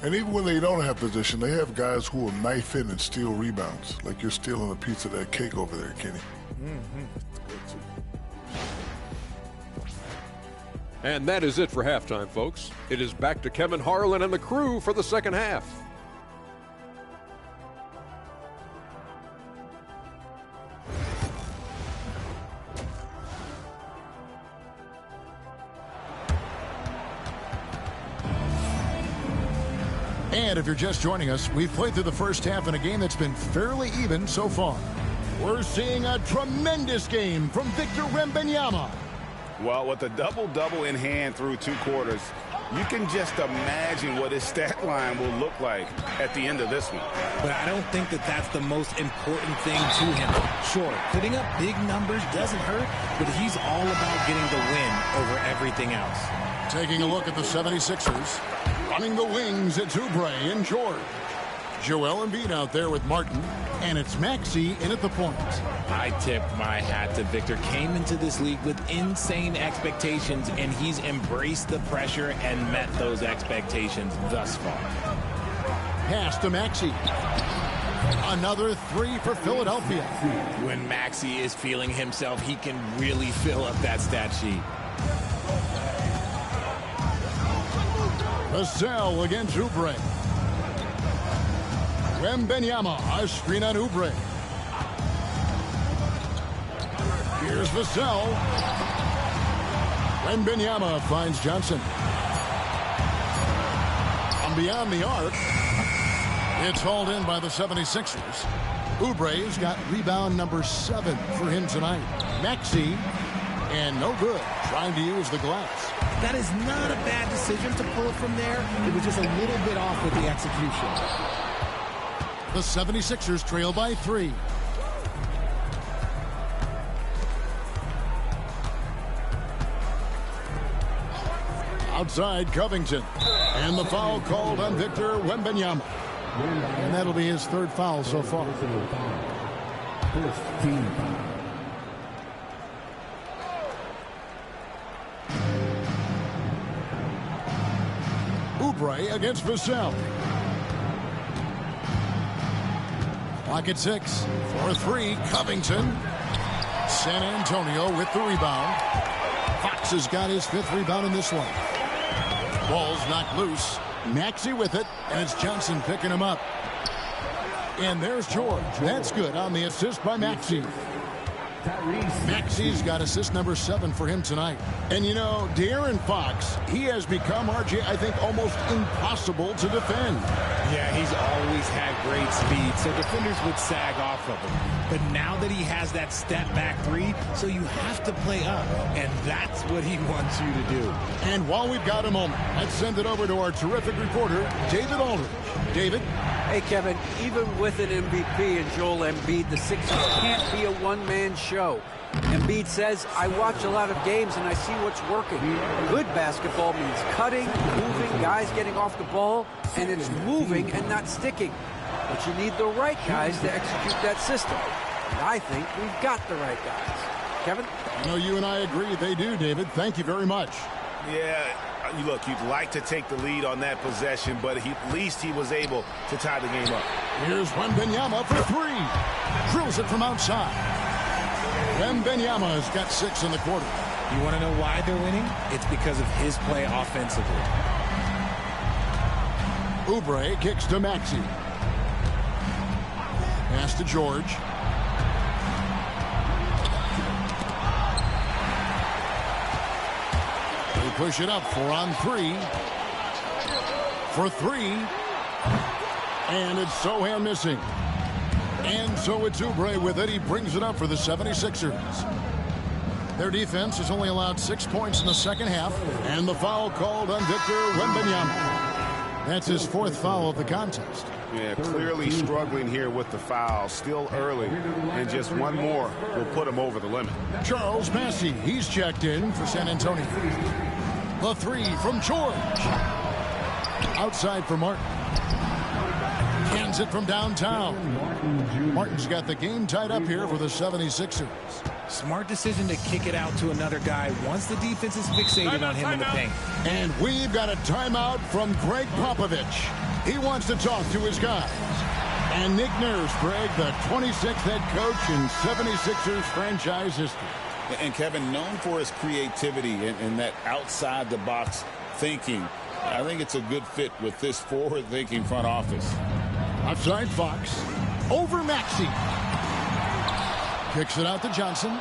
Speaker 9: And even when they don't have position, they have guys who will knife in and steal rebounds, like you're stealing a piece of that cake over there, Kenny.
Speaker 8: And that is it for halftime, folks. It is back to Kevin Harlan and the crew for the second half.
Speaker 1: And if you're just joining us, we've played through the first half in a game that's been fairly even so far. We're seeing a tremendous game from Victor Wembanyama.
Speaker 7: Well, with a double-double in hand through 2 quarters, you can just imagine what his stat line will look like at the end of this one.
Speaker 4: But I don't think that that's the most important thing to him. Sure, putting up big numbers doesn't hurt, but he's all about getting the win over everything else.
Speaker 1: Taking a look at the 76ers. Running the wings, it's Oubre and George. Joel Embiid out there with Martin, and it's Maxey in at the point.
Speaker 4: I tip my hat to Victor. Came into this league with insane expectations, and he's embraced the pressure and met those expectations thus far.
Speaker 1: Pass to Maxey. Another 3 for Philadelphia.
Speaker 4: When Maxey is feeling himself, he can really fill up that stat sheet.
Speaker 1: Vassell against Oubre. Wembanyama, a screen on Oubre. Here's Vassell. Wembanyama finds Johnson. From beyond the arc, it's hauled in by the 76ers. Oubre's got rebound number 7 for him tonight. Maxey, and no good, trying to use the glass.
Speaker 4: That is not a bad decision to pull it from there. It was just a little bit off with the execution.
Speaker 1: The 76ers trail by 3. Outside Covington. And the foul called on Victor Wembanyama. And that'll be his 3rd foul so far.
Speaker 6: First team foul.
Speaker 1: Oubre against Vassell. Clock at 6. For 3, Covington. San Antonio with the rebound. Fox has got his 5th rebound in this one. Ball's knocked loose. Maxey with it, and it's Johnson picking him up. And there's George. That's good on the assist by Maxey. Maxey's got assist number 7 for him tonight. And you know, De'Aaron Fox, he has become, RJ, I think, almost impossible to defend.
Speaker 4: Yeah, he's always had great speed, so defenders would sag off of him. But now that he has that step back 3, so you have to play up, and that's what he wants you to do.
Speaker 1: And while we've got a moment, let's send it over to our terrific reporter, David Aldridge. David?
Speaker 5: Hey, Kevin, even with an MVP and Joel Embiid, the Sixers can't be a one-man show. Embiid says, I watch a lot of games and I see what's working. Good basketball means cutting, moving, guys getting off the ball, and it's moving and not sticking. But you need the right guys to execute that system. And I think we've got the right guys. Kevin?
Speaker 1: I know you and I agree they do, David. Thank you very much.
Speaker 7: Yeah, look, you'd like to take the lead on that possession, but at least he was able to tie the game up.
Speaker 1: Here's Wembanyama for three. Drills it from outside. Wembanyama has got 6 in the quarter.
Speaker 4: You want to know why they're winning? It's because of his play offensively.
Speaker 1: Oubre kicks to Maxey. Pass to George. They push it up 4 on 3. For 3. And it's Sohan missing. And so it's Oubre with it. He brings it up for the 76ers. Their defense has only allowed 6 points in the second half. And the foul called on Victor Wembanyama. That's his 4th foul of the contest.
Speaker 7: Yeah, clearly struggling here with the foul. Still early. And just one more will put him over the limit.
Speaker 1: Charles Massey, he's checked in for San Antonio. The 3 from George. Outside for Martin. Cans it from downtown. Martin's got the game tied up here for the 76ers.
Speaker 4: Smart decision to kick it out to another guy once the defense is fixated on him in the paint.
Speaker 1: And we've got a timeout from Greg Popovich. He wants to talk to his guys. And Nick Nurse, Greg, the 26th head coach in 76ers franchise history.
Speaker 2: And Kevin, known for his creativity and that outside-the-box thinking, I think it's a good fit with this forward-thinking front office.
Speaker 1: Outside Fox. Over Maxey. Kicks it out to Johnson.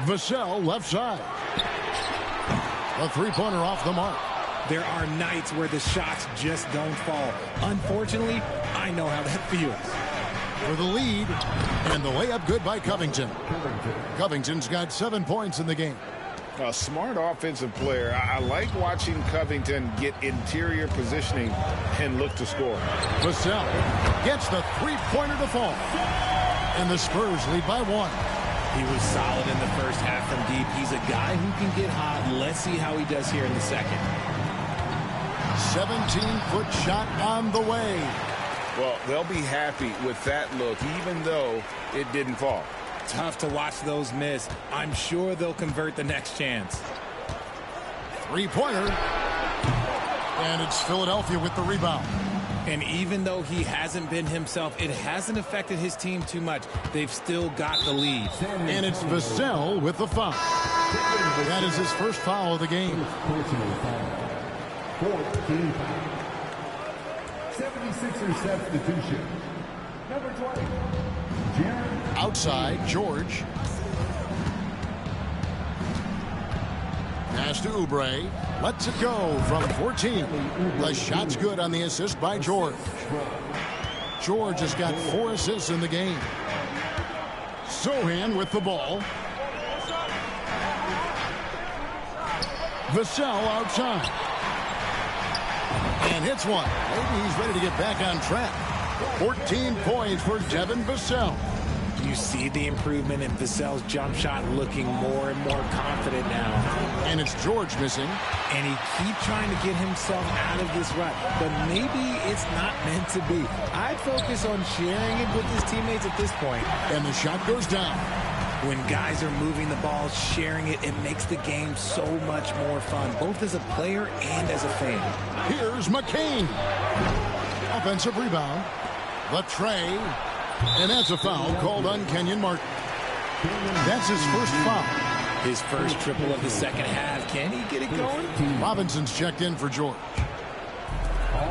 Speaker 1: Vassell left side. A three-pointer off the mark.
Speaker 4: There are nights where the shots just don't fall. Unfortunately, I know how that feels.
Speaker 1: For the lead, and the layup good by Covington. Covington's got 7 points in the game.
Speaker 7: A smart offensive player. I like watching Covington get interior positioning and look to score.
Speaker 1: Vassell gets the three-pointer to fall. And the Spurs lead by 1.
Speaker 4: He was solid in the first half from deep. He's a guy who can get hot. Let's see how he does here in the second.
Speaker 1: 17-foot shot on the way.
Speaker 7: Well, they'll be happy with that look, even though it didn't fall.
Speaker 4: Tough to watch those miss. I'm sure they'll convert the next chance.
Speaker 1: Three-pointer. And it's Philadelphia with the rebound.
Speaker 4: And even though he hasn't been himself, it hasn't affected his team too much. They've still got the lead.
Speaker 1: And it's Vassell with the foul. That is his first foul of the game.
Speaker 6: 76ers substitution. Number 20.
Speaker 1: Outside, George. Pass to Oubre. Lets it go from 14. The shot's good on the assist by George. George has got 4 assists in the game. Sohan with the ball. Vassell outside. And hits one. Maybe he's ready to get back on track. 14 points for Devin Vassell.
Speaker 4: You see the improvement in Vassell's jump shot, looking more and more confident now.
Speaker 1: And it's George missing.
Speaker 4: And he keeps trying to get himself out of this rut. But maybe it's not meant to be. I'd focus on sharing it with his teammates at this point.
Speaker 1: And the shot goes down.
Speaker 4: When guys are moving the ball, sharing it, it makes the game so much more fun, both as a player and as a fan.
Speaker 1: Here's McCain. Offensive rebound. The tray. And that's a foul called on Kenyon Martin. That's his first foul.
Speaker 4: His first triple of the second half. Can he get it going?
Speaker 1: Robinson's checked in for George.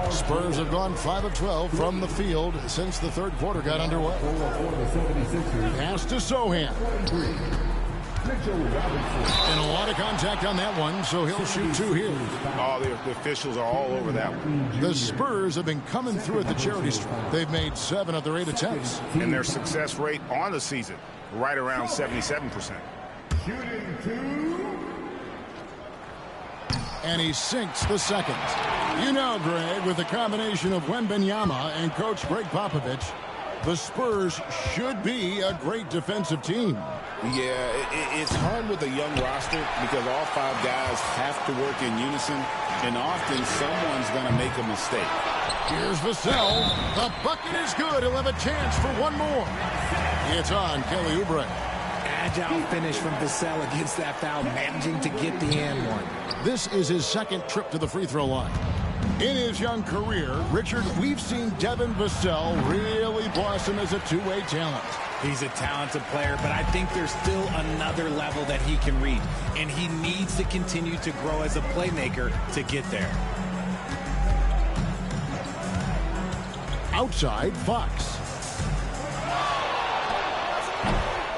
Speaker 1: Spurs have gone 5 of 12 from the field since the third quarter got underway. Pass to Sohan. And a lot of contact on that one, so he'll shoot 2 here.
Speaker 7: Oh, the officials are all over that one.
Speaker 1: The Spurs have been coming through at the charity stripe. They've made 7 of their 8 attempts.
Speaker 7: And their success rate on the season, right around 77%.
Speaker 6: Shooting 2.
Speaker 1: And he sinks the second. You know, Greg, with the combination of Wembanyama and Coach Greg Popovich, the Spurs should be a great defensive team.
Speaker 2: Yeah, it's hard with a young roster because all 5 guys have to work in unison, and often someone's going to make a mistake.
Speaker 1: Here's Vassell. The bucket is good. He'll have a chance for one more. It's on Kelly Oubre.
Speaker 4: agile finish from Vassell against that foul, managing to get the and one.
Speaker 1: This is his second trip to the free throw line. In his young career, Richard, we've seen Devin Vassell really blossom as a two-way talent.
Speaker 4: He's a talented player, but I think there's still another level that he can reach, and he needs to continue to grow as a playmaker to get there.
Speaker 1: Outside, Fox.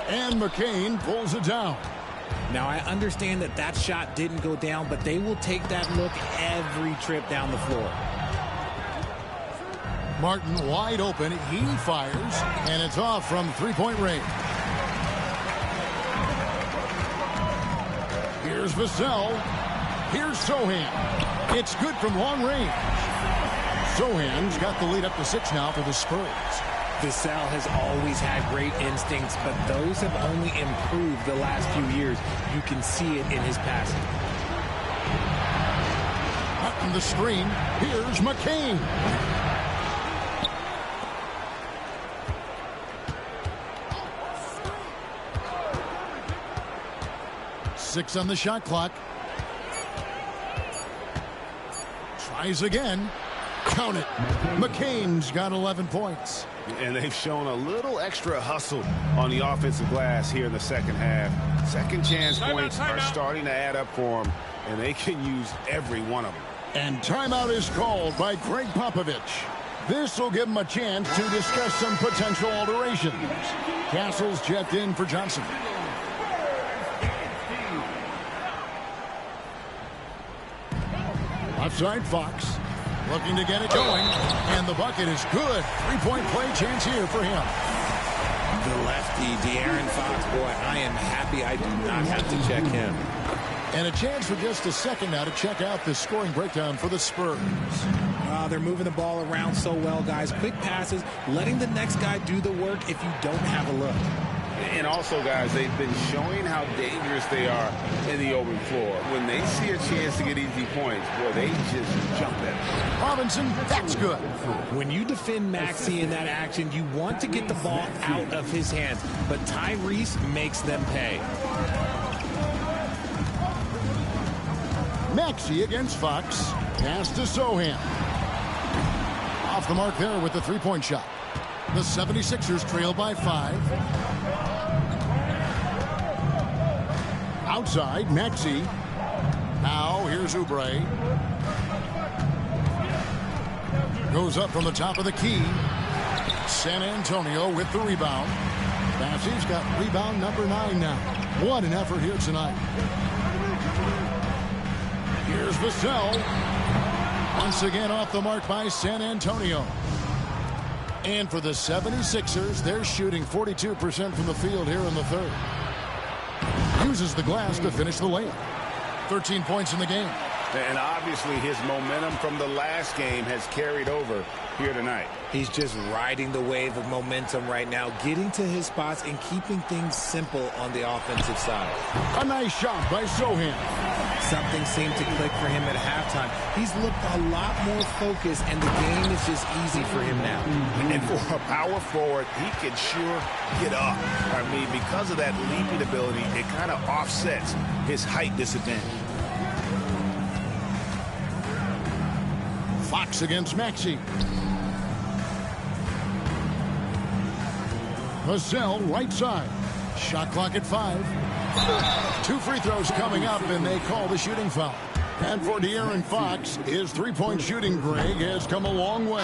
Speaker 1: And McCain pulls it down.
Speaker 4: Now, I understand that that shot didn't go down, but they will take that look every trip down the floor.
Speaker 1: Martin wide open. He fires, and it's off from three-point range. Here's Vassell. Here's Sohan. It's good from long range. Sohan's got the lead up to 6 now for the Spurs.
Speaker 4: Vassell has always had great instincts, but those have only improved the last few years. You can see it in his passing.
Speaker 1: Up the screen, here's McCain. Six on the shot clock. Tries again. Count it. McCain's got 11 points.
Speaker 7: And they've shown a little extra hustle on the offensive glass here in the second half. Second chance points are starting to add up for them, and they can use every one of them.
Speaker 1: And timeout is called by Greg Popovich. This will give him a chance to discuss some potential alterations. Castle's checked in for Johnson. Left side, Fox. Looking to get it going, and the bucket is good. Three-point play chance here for him.
Speaker 4: The lefty, De'Aaron Fox, boy, I am happy I do not have to check him.
Speaker 1: And a chance for just a second now to check out the scoring breakdown for the Spurs.
Speaker 4: They're moving the ball around so well, guys. Quick passes, letting the next guy do the work if you don't have a look.
Speaker 7: And also, guys, they've been showing how dangerous they are in the open floor. When they see a chance to get easy points, boy, they just jump at it.
Speaker 1: Robinson, that's good.
Speaker 4: When you defend Maxey in that action, you want to get the ball out of his hands, but Tyrese makes them pay.
Speaker 1: Maxey against Fox. Pass to Sohan. Off the mark there with the three-point shot. The 76ers trail by 5. Outside, Maxey. Now, here's Oubre. Goes up from the top of the key. San Antonio with the rebound. Maxey's got rebound number 9 now. What an effort here tonight. Here's Vassell. Once again off the mark by San Antonio. And for the 76ers, they're shooting 42% from the field here in the third. Uses the glass to finish the layup. 13 points in the game.
Speaker 7: And obviously his momentum from the last game has carried over here tonight.
Speaker 4: He's just riding the wave of momentum right now, getting to his spots and keeping things simple on the offensive side.
Speaker 1: A nice shot by Sohan.
Speaker 4: Something seemed to click for him at halftime. He's looked a lot more focused, and the game is just easy for him now.
Speaker 7: And for a power forward, he can sure get up. I mean, because of that leaping ability, it kind of offsets his height disadvantage.
Speaker 1: Fox against Maxey. Vassell, right side. Shot clock at 5. 2 free throws coming up, and they call the shooting foul. And for De'Aaron Fox, his three-point shooting, Greg, has come a long way.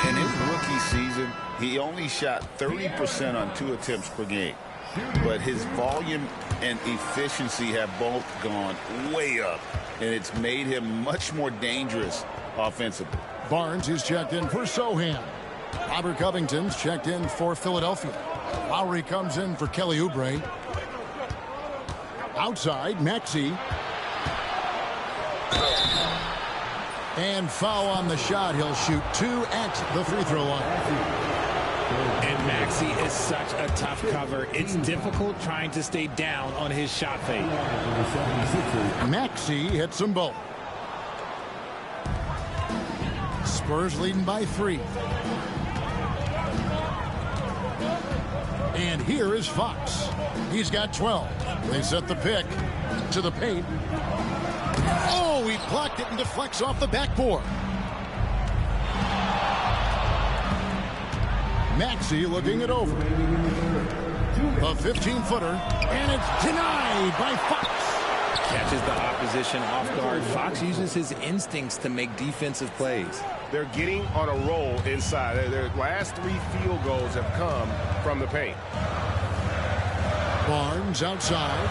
Speaker 2: In his rookie season, he only shot 30% on 2 attempts per game. But his volume and efficiency have both gone way up, and it's made him much more dangerous offensively.
Speaker 1: Barnes is checked in for Sohan. Robert Covington's checked in for Philadelphia. Lowry comes in for Kelly Oubre. Outside, Maxey. And foul on the shot. He'll shoot 2 at the free throw line.
Speaker 4: And Maxey is such a tough cover. It's difficult trying to stay down on his shot fake.
Speaker 1: Maxey hits them both. Spurs leading by 3. And here is Fox. He's got 12. They set the pick to the paint. Oh, he blocked it and deflects off the backboard. Maxey looking it over. A 15-footer, and it's denied by Fox.
Speaker 4: Catches the opposition off guard. Fox uses his instincts to make defensive plays.
Speaker 7: They're getting on a roll inside. Their last 3 field goals have come from the paint.
Speaker 1: Barnes outside.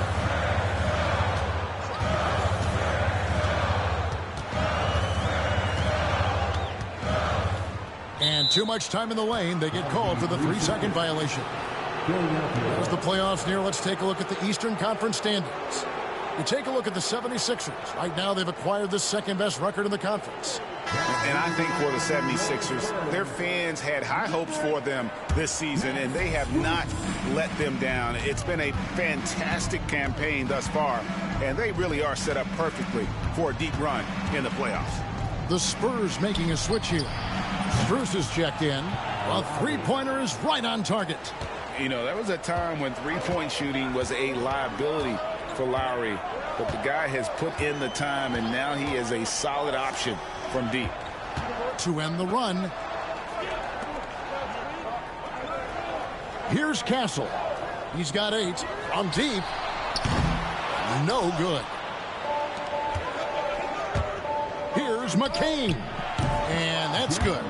Speaker 1: And too much time in the lane. They get called for the 3-second violation. As the playoffs near, let's take a look at the Eastern Conference standings. You take a look at the 76ers. Right now, they've acquired the second-best record in the conference.
Speaker 7: And I think for the 76ers, their fans had high hopes for them this season, and they have not let them down. It's been a fantastic campaign thus far, and they really are set up perfectly for a deep run in the playoffs.
Speaker 1: The Spurs making a switch here. Strus is checked in. A three-pointer is right on target.
Speaker 2: You know, there was a time when three-point shooting was a liability for Lowry, but the guy has put in the time, and now he is a solid option from deep.
Speaker 1: To end the run. Here's Castle. He's got 8 from deep. No good. Here's McCain. And that's good.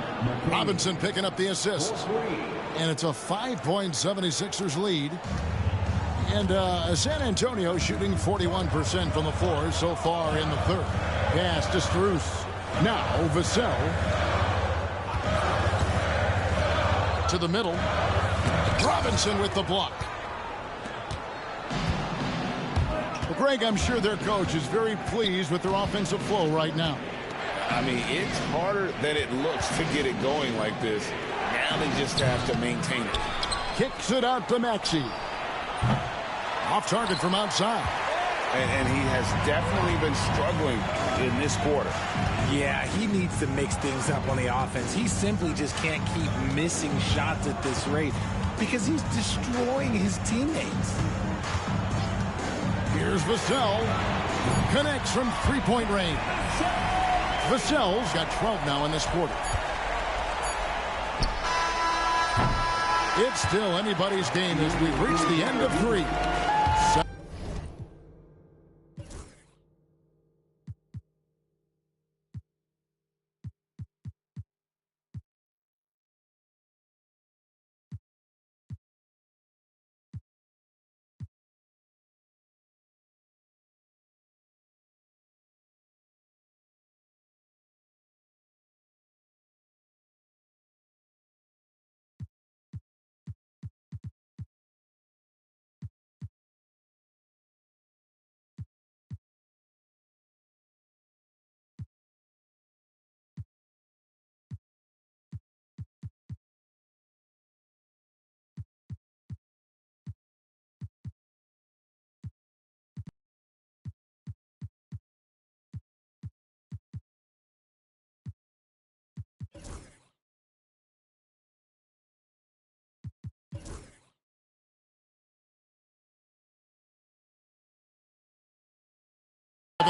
Speaker 1: Robinson picking up the assist. And it's a 5-point 76ers lead. And San Antonio shooting 41% from the floor so far in the third. Pass to Strus. Now Vassell. To the middle. Robinson with the block. Well, Greg, I'm sure their coach is very pleased with their offensive flow right now.
Speaker 2: I mean, it's harder than it looks to get it going like this. Now they just have to maintain it.
Speaker 1: Kicks it out to Maxey. Off target from outside.
Speaker 2: And he has definitely been struggling in this quarter.
Speaker 4: Yeah, he needs to mix things up on the offense. He simply just can't keep missing shots at this rate because he's destroying his teammates.
Speaker 1: Here's Vassell. Connects from three-point range. Vassell's got 12 now in this quarter. It's still anybody's game as we've reached the end of 3.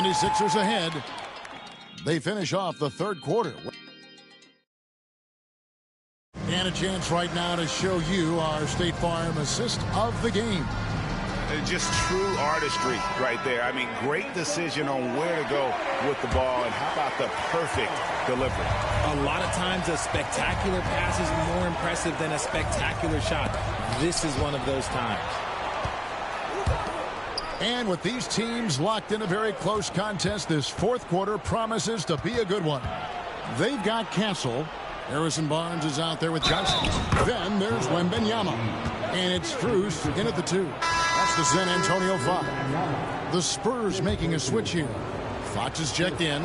Speaker 1: '76ers ahead. They finish off the third quarter. And a chance right now to show you our State Farm assist of the game.
Speaker 7: Just true artistry right there. I mean, great decision on where to go with the ball, and how about the perfect delivery?
Speaker 4: A lot of times a spectacular pass is more impressive than a spectacular shot. This is one of those times.
Speaker 1: And with these teams locked in a very close contest, this fourth quarter promises to be a good one. They've got Castle. Harrison Barnes is out there with Johnson. Then there's Wembanyama. And it's Strus in at the 2. That's the San Antonio 5. The Spurs making a switch here. Fox is checked in.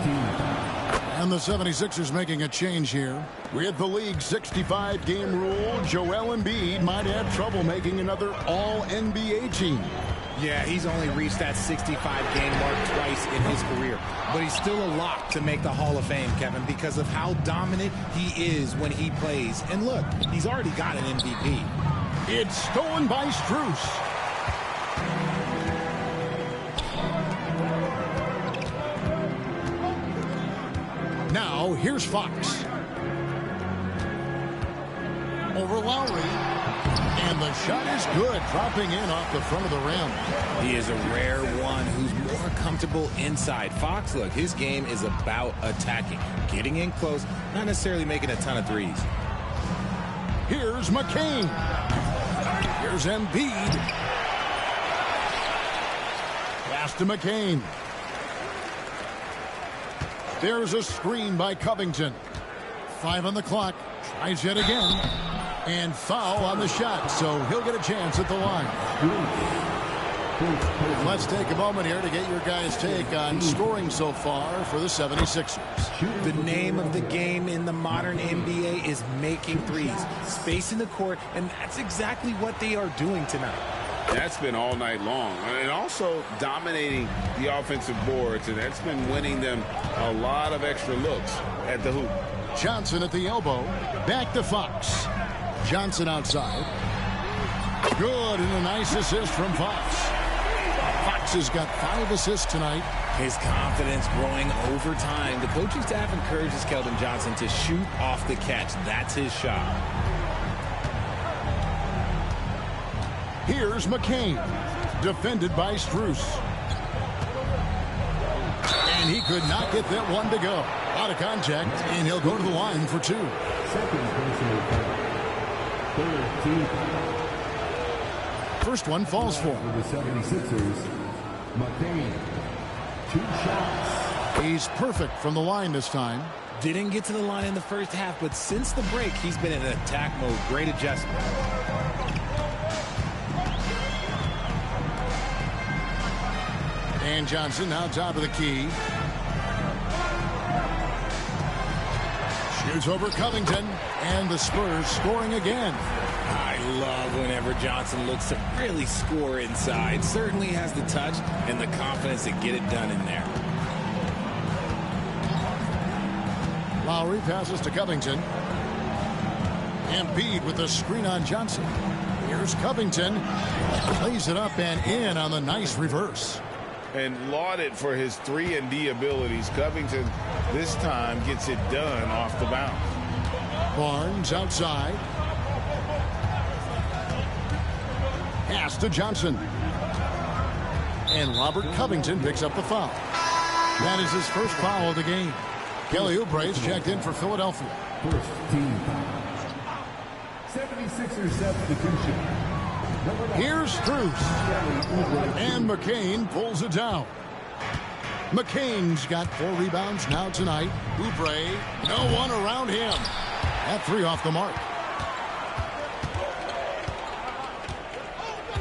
Speaker 1: And the 76ers making a change here. With the league's 65-game rule, Joel Embiid might have trouble making another All-NBA team.
Speaker 4: Yeah, he's only reached that 65-game mark twice in his career. But he's still a lock to make the Hall of Fame, Kevin, because of how dominant he is when he plays. And look, he's already got an MVP.
Speaker 1: It's stolen by Strus. Now, here's Fox. Over Lowry. And the shot is good, dropping in off the front of the rim.
Speaker 4: He is a rare one who's more comfortable inside. Fox, look, his game is about attacking, getting in close, not necessarily making a ton of threes.
Speaker 1: Here's McCain. Here's Embiid. Pass to McCain. There's a screen by Covington. 5 on the clock. Tries yet again. And foul on the shot, so he'll get a chance at the line. Let's take a moment here to get your guys' take on scoring so far for the 76ers.
Speaker 4: The name of the game in the modern NBA is making threes, spacing the court, and that's exactly what they are doing tonight.
Speaker 2: That's been all night long. And also dominating the offensive boards, and that's been winning them a lot of extra looks at the hoop.
Speaker 1: Johnson at the elbow. Back to Fox. Johnson outside. Good, and a nice assist from Fox. Fox has got 5 assists tonight.
Speaker 4: His confidence growing over time. The coaching staff encourages Keldon Johnson to shoot off the catch. That's his shot.
Speaker 1: Here's McCain. Defended by Strus. And he could not get that one to go. Out of contact, and he'll go to the line for 2.
Speaker 6: Second personal foul.
Speaker 1: First one falls for
Speaker 6: the 76ers, McCain. 2 shots.
Speaker 1: He's perfect from the line this time.
Speaker 4: Didn't get to the line in the first half, but since the break, he's been in attack mode. Great adjustment.
Speaker 1: And Johnson now top of the key. Shoots over Covington, and the Spurs scoring again.
Speaker 4: I love whenever Johnson looks to really score inside. Certainly has the touch and the confidence to get it done in there.
Speaker 1: Lowry passes to Covington. Embiid with the screen on Johnson. Here's Covington. Plays it up and in on the nice reverse.
Speaker 2: And lauded for his 3-and-D abilities. Covington this time gets it done off the bounce.
Speaker 1: Barnes outside. Pass to Johnson. And Robert Covington picks up the foul. That is his first foul of the game. Kelly Oubre is checked in for Philadelphia.
Speaker 6: First team foul. 76ers substitution.
Speaker 1: Here's Strus. And McCain pulls it down. McCain's got 4 rebounds now tonight. Oubre, no one around him. That 3 off the mark.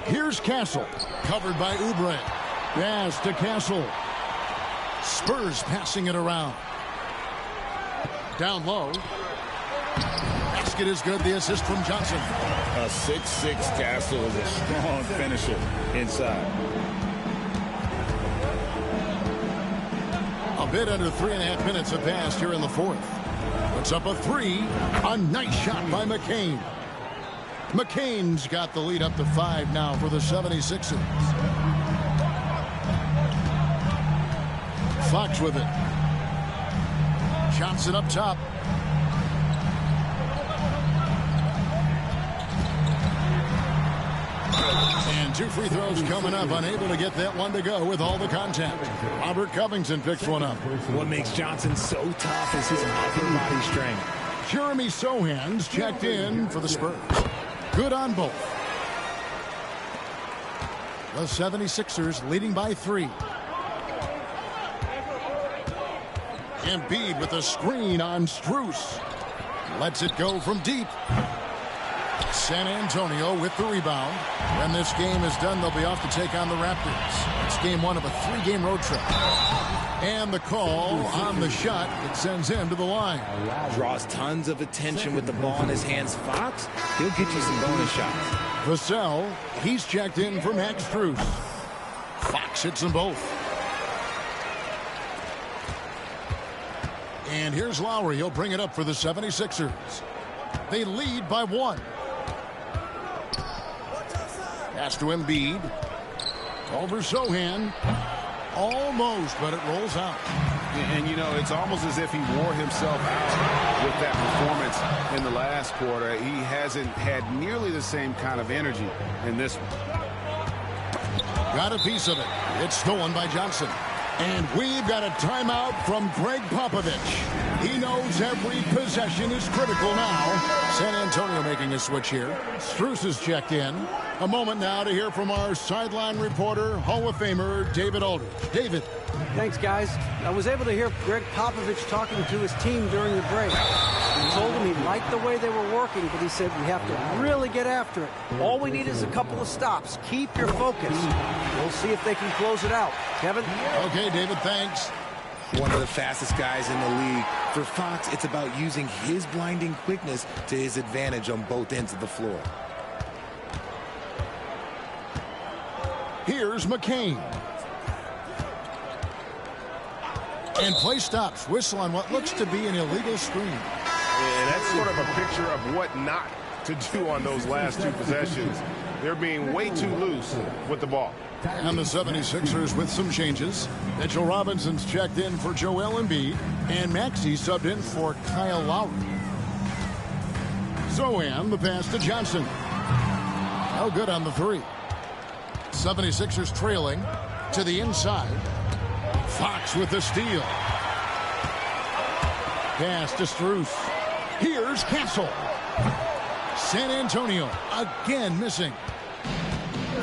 Speaker 1: Here's Castle. Covered by Oubre. Pass to Castle. Spurs passing it around. Down low. Basket is good. The assist from Johnson.
Speaker 2: A 6'6" Castle is a strong finisher inside.
Speaker 1: A bit under 3.5 minutes have passed here in the 4th. Puts up a 3. A nice shot by McCain. McCain's got the lead up to 5 now for the 76ers. Fox with it. Johnson up top. And 2 free throws coming up. Unable to get that one to go with all the contact. Robert Covington picks one up.
Speaker 4: What makes Johnson so tough is his upper body strength.
Speaker 1: Jeremy Sohan's checked in for the Spurs. Good on both. The 76ers leading by 3. Embiid with a screen on Strus. Lets it go from deep. San Antonio with the rebound. When this game is done, they'll be off to take on the Raptors. It's game 1 of a 3-game road trip. And the call on the shot that sends him to the line.
Speaker 4: Draws tons of attention with the ball in his hands. Fox, he'll get you some bonus shots.
Speaker 1: Vassell, he's checked in for Max Strus. Fox hits them both. And here's Lowry. He'll bring it up for the 76ers. They lead by 1. Pass to Embiid. Over Sohan. Almost, but it rolls out.
Speaker 7: And, you know, it's almost as if he wore himself out with that performance in the last quarter. He hasn't had nearly the same kind of energy in this one.
Speaker 1: Got a piece of it. It's stolen by Johnson. And we've got a timeout from Greg Popovich. He knows every possession is critical now. San Antonio making a switch here. Strus is checked in. A moment now to hear from our sideline reporter, Hall of Famer David Aldridge. David.
Speaker 5: Thanks, guys. I was able to hear Greg Popovich talking to his team during the break. He told him he liked the way they were working, but he said we have to really get after it. All we need is a couple of stops. Keep your focus. We'll see if they can close it out. Kevin?
Speaker 1: Okay, David, thanks.
Speaker 4: One of the fastest guys in the league. For Fox, it's about using his blinding quickness to his advantage on both ends of the floor.
Speaker 1: Here's McCain. And play stops. Whistle on what looks to be an illegal screen.
Speaker 11: And that's sort of a picture of what not to do on those last two possessions. They're being way too loose with the ball.
Speaker 1: And the 76ers with some changes. Mitchell Robinson's checked in for Joel Embiid. And Maxey subbed in for Kyle Lowry. Zohan, the pass to Johnson. No good on the 3. 76ers trailing to the inside. Fox with the steal. Pass to Strus. Here's Castle. San Antonio again missing.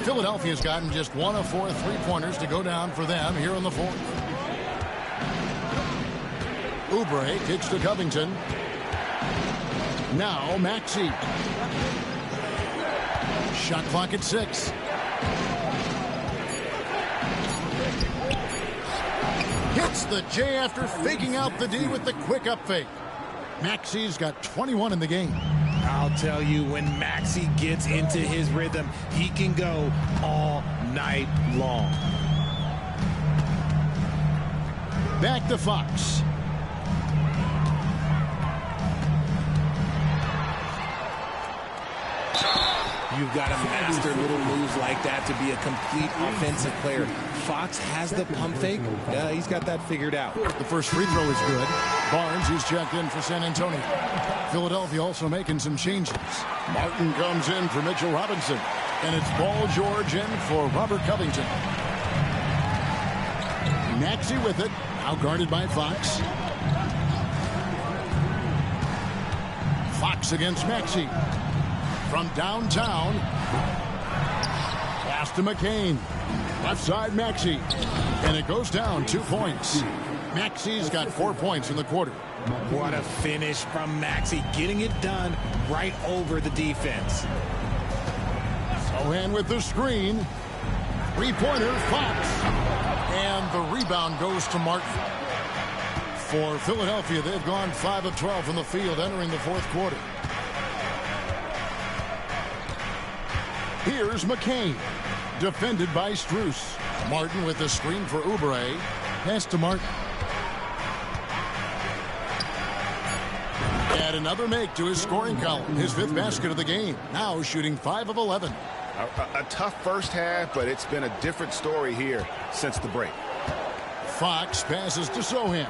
Speaker 1: Philadelphia's gotten just 1 of 4 3-pointers to go down for them here in the 4th. Oubre kicks to Covington. Now Maxey. Shot clock at 6. Hits the J after faking out the D with the quick up fake. Maxey's got 21 in the game.
Speaker 4: I'll tell you, when Maxey gets into his rhythm, he can go all night long.
Speaker 1: Back to Fox.
Speaker 4: You've got to master little moves like that to be a complete offensive player. Fox has the pump fake. He's got that figured out.
Speaker 1: The first free throw is good. Barnes, he's checked in for San Antonio. Philadelphia also making some changes. Martin comes in for Mitchell Robinson. And it's Paul George in for Robert Covington. Maxey with it. Now guarded by Fox. Fox against Maxey. From downtown. Pass to McCain. Left side Maxey. And it goes down 2 points. Maxey's got 4 points in the quarter.
Speaker 4: What a finish from Maxey. Getting it done right over the defense.
Speaker 1: Sohan with the screen. 3-pointer Fox. And the rebound goes to Martin. For Philadelphia, they've gone 5 of 12 from the field entering the 4th quarter. Here's McCain. Defended by Strus. Martin with the screen for Oubre. Pass to Martin. And another make to his scoring column. His 5th basket of the game. Now shooting 5 of 11.
Speaker 7: A tough first half, but it's been a different story here since the break.
Speaker 1: Fox passes to Sohan.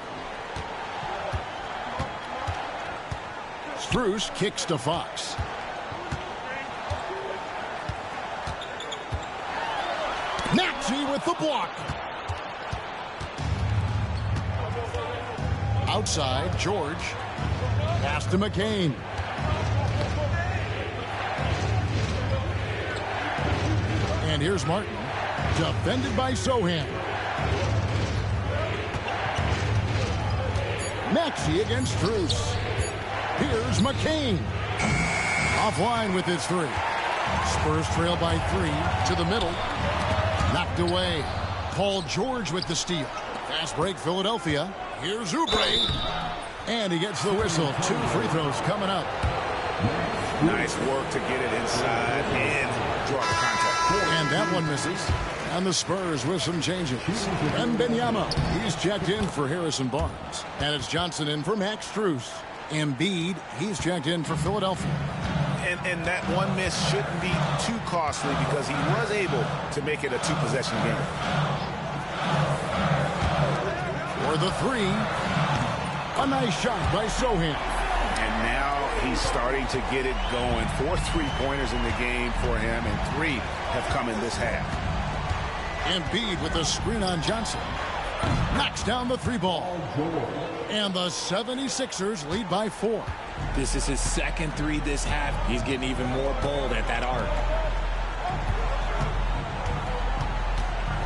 Speaker 1: Strus kicks to Fox. Maxey with the block. Outside, George. Pass to McCain. And here's Martin. Defended by Sohan. Maxey against Strus. Here's McCain. Offline with his 3. Spurs trail by 3 to the middle. Knocked away. Paul George with the steal. Fast break Philadelphia. Here's Oubre. And he gets the whistle. 2 free throws coming up.
Speaker 7: Nice work to get it inside and draw the contact.
Speaker 1: And that one misses. And the Spurs with some changes. Wembanyama, he's checked in for Harrison Barnes. And it's Johnson in for Max Strus. Embiid, he's checked in for Philadelphia.
Speaker 7: And that one miss shouldn't be too costly because he was able to make it a two-possession game.
Speaker 1: For the three. A nice shot by Sohan.
Speaker 7: And now he's starting to get it going. 4 3-pointers in the game for him, and 3 have come in this half.
Speaker 1: Embiid with a screen on Johnson. Knocks down the 3-ball. And the 76ers lead by 4.
Speaker 4: This is his second 3 this half. He's getting even more bold at that arc.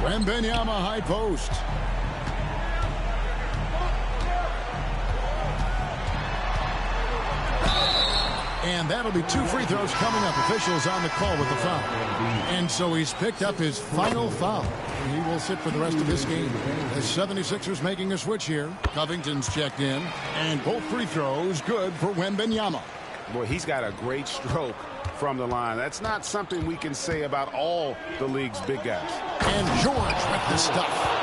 Speaker 1: Wembanyama high post. And that'll be 2 free throws coming up. Officials on the call with the foul. And so he's picked up his final foul. He will sit for the rest of this game. The 76ers making a switch here. Covington's checked in. And both free throws good for Wembanyama.
Speaker 7: Boy, he's got a great stroke from the line. That's not something we can say about all the league's big guys.
Speaker 1: And George with the stuff.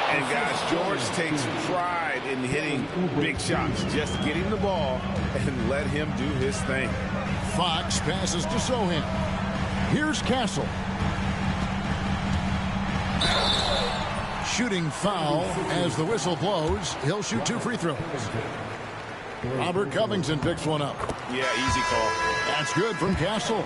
Speaker 7: And guys, George takes pride in hitting big shots. Just get him the ball and let him do his thing.
Speaker 1: Fox passes to Sohan. Here's Castle. Shooting foul as the whistle blows. He'll shoot 2 free throws. Robert Covington picks one up.
Speaker 7: Yeah, easy call.
Speaker 1: That's good from Castle.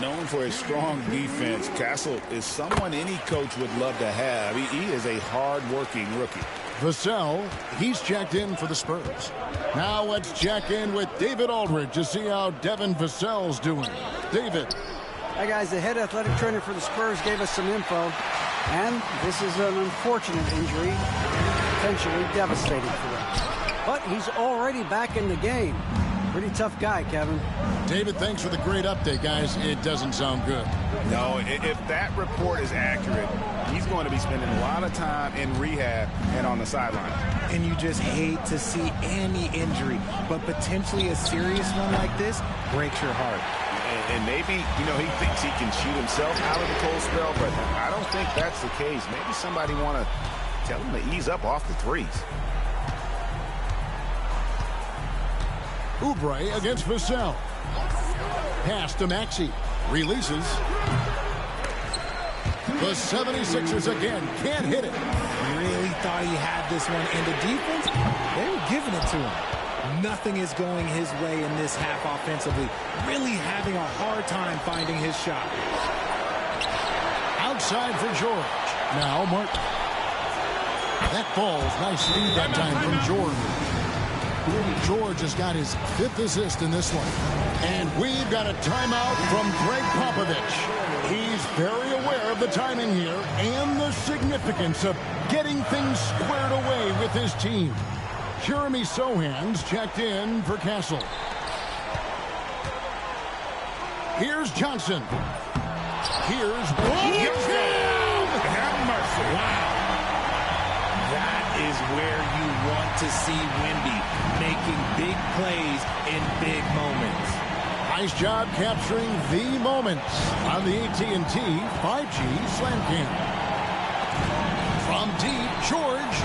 Speaker 2: Known for his strong defense, Castle is someone any coach would love to have. He is a hard-working rookie.
Speaker 1: Vassell, he's checked in for the Spurs. Now let's check in with David Aldridge to see how Devin Vassell's doing. David.
Speaker 5: Hi, guys. The head athletic trainer for the Spurs gave us some info. And this is an unfortunate injury, potentially devastating for them. But he's already back in the game. Pretty tough guy, Kevin.
Speaker 1: David, thanks for the great update, guys. It doesn't sound good.
Speaker 7: No, if that report is accurate, he's going to be spending a lot of time in rehab and on the sideline.
Speaker 4: And you just hate to see any injury, but potentially a serious one like this breaks your heart.
Speaker 7: And maybe, he thinks he can shoot himself out of the cold spell, but I don't think that's the case. Maybe somebody want to tell him to ease up off the threes.
Speaker 1: Oubre against Vassell. Pass to Maxey. Releases. The 76ers again can't hit it.
Speaker 4: Really thought he had this one. And the defense, they were giving it to him. Nothing is going his way in this half offensively. Really having a hard time finding his shot.
Speaker 1: Outside for George. Now Martin. That falls. Nice speed that time from George. George has got his 5th assist in this one. And we've got a timeout from Greg Popovich. He's very aware of the timing here and the significance of getting things squared away with his team. Jeremy Sohan's checked in for Castle. Here's Johnson. Here's
Speaker 4: Have mercy. Wow. That is where you want to see Wemby making big plays in big moments.
Speaker 1: Nice job capturing the moments on the AT&T 5G Slam Cam. From deep, George.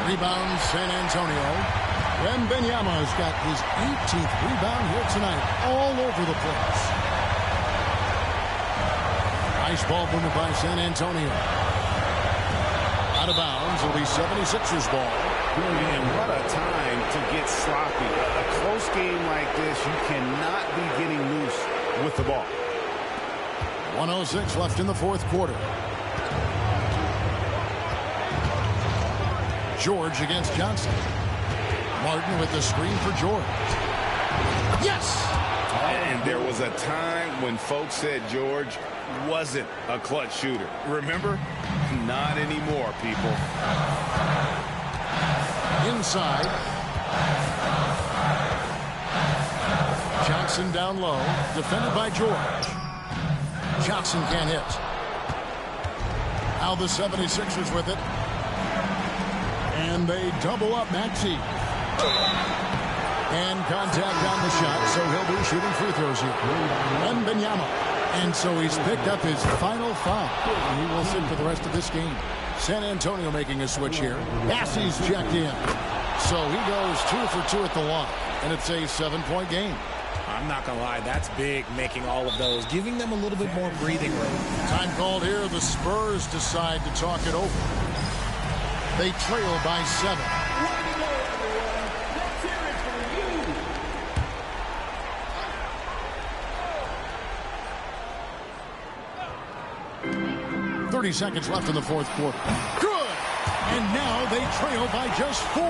Speaker 1: Rebound, San Antonio. Wembanyama's got his 18th rebound here tonight, all over the place. Nice ball movement by San Antonio. Out of bounds, it'll be 76ers ball.
Speaker 7: Man, what a time to get sloppy. A close game like this, you cannot be getting loose with the ball.
Speaker 1: 1:06 left in the 4th quarter. George against Johnson. Martin with the screen for George. Yes!
Speaker 2: And there was a time when folks said George wasn't a clutch shooter. Remember? Not anymore, people.
Speaker 1: Inside. Johnson down low. Defended by George. Johnson can't hit. Now the 76ers with it. And they double up Maxey. And contact on the shot, so he'll be shooting free throws here. Wembanyama. And so he's picked up his final foul. He will sit for the rest of this game. San Antonio making a switch here. Bassey's checked in. So he goes 2 for 2 at the line. And it's a 7-point game.
Speaker 4: I'm not going to lie, that's big, making all of those, giving them a little bit more breathing room.
Speaker 1: Time called here. The Spurs decide to talk it over. They trail by 7. 30 seconds left in the fourth quarter. Good! And now they trail by just 4.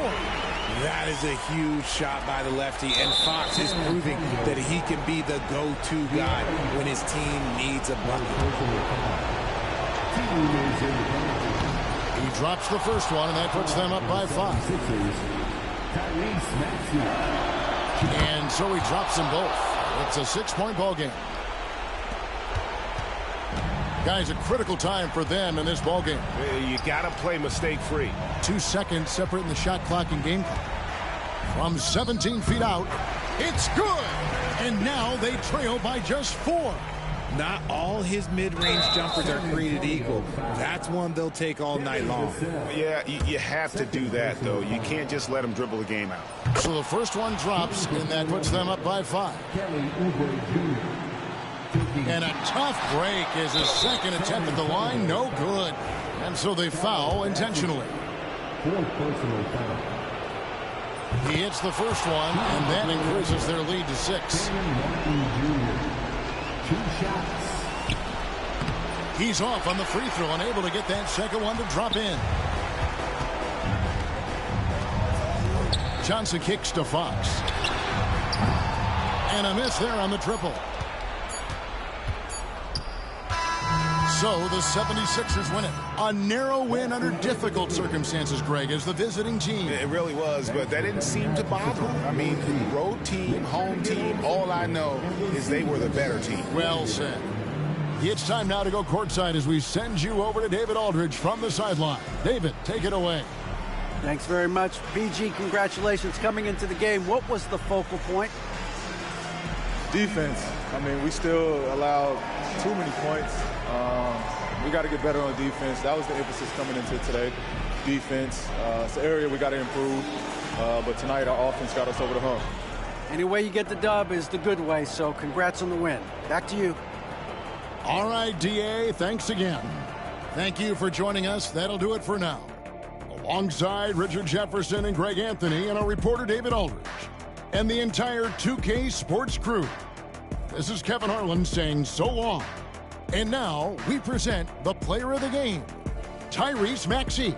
Speaker 4: That is a huge shot by the lefty, and Fox is proving that he can be the go-to guy when his team needs a bucket.
Speaker 1: He drops the first one, and that puts them up by 5. And so he drops them both. It's a 6-point ball game. Guys, a critical time for them in this ball game.
Speaker 11: You got to play mistake-free.
Speaker 1: 2 seconds separating the shot clock and game clock. From 17 feet out, it's good! And now they trail by just 4.
Speaker 4: Not all his mid-range jumpers are created equal. That's one they'll take all night long.
Speaker 7: Yeah, you have to do that, though. You can't just let him dribble the game out.
Speaker 1: So the first one drops, and that puts them up by 5. And a tough break is his second attempt at the line. No good. And so they foul intentionally. He hits the first one, and that increases their lead to 6. He's off on the free throw, unable to get that second one to drop in. Johnson kicks to Fox. And a miss there on the triple. So the 76ers win it. A narrow win under difficult circumstances, Greg, as the visiting team.
Speaker 7: It really was, but that didn't seem to bother them. I mean, road team, home team, all I know is they were the better team.
Speaker 1: Well said. It's time now to go courtside as we send you over to David Aldridge from the sideline. David, take it away.
Speaker 5: Thanks very much. BG, congratulations coming into the game. What was the focal point?
Speaker 12: Defense. I mean, we still allowed too many points. We got to get better on defense. That was the emphasis coming into today. Defense. It's an area we got to improve. But tonight, our offense got us over the hump.
Speaker 5: Any way you get the dub is the good way, so congrats on the win. Back to you.
Speaker 1: All right, DA, thanks again. Thank you for joining us. That'll do it for now. Alongside Richard Jefferson and Greg Anthony and our reporter David Aldridge and the entire 2K Sports crew, this is Kevin Harlan saying so long. And now we present the player of the game, Tyrese Maxey.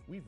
Speaker 13: We've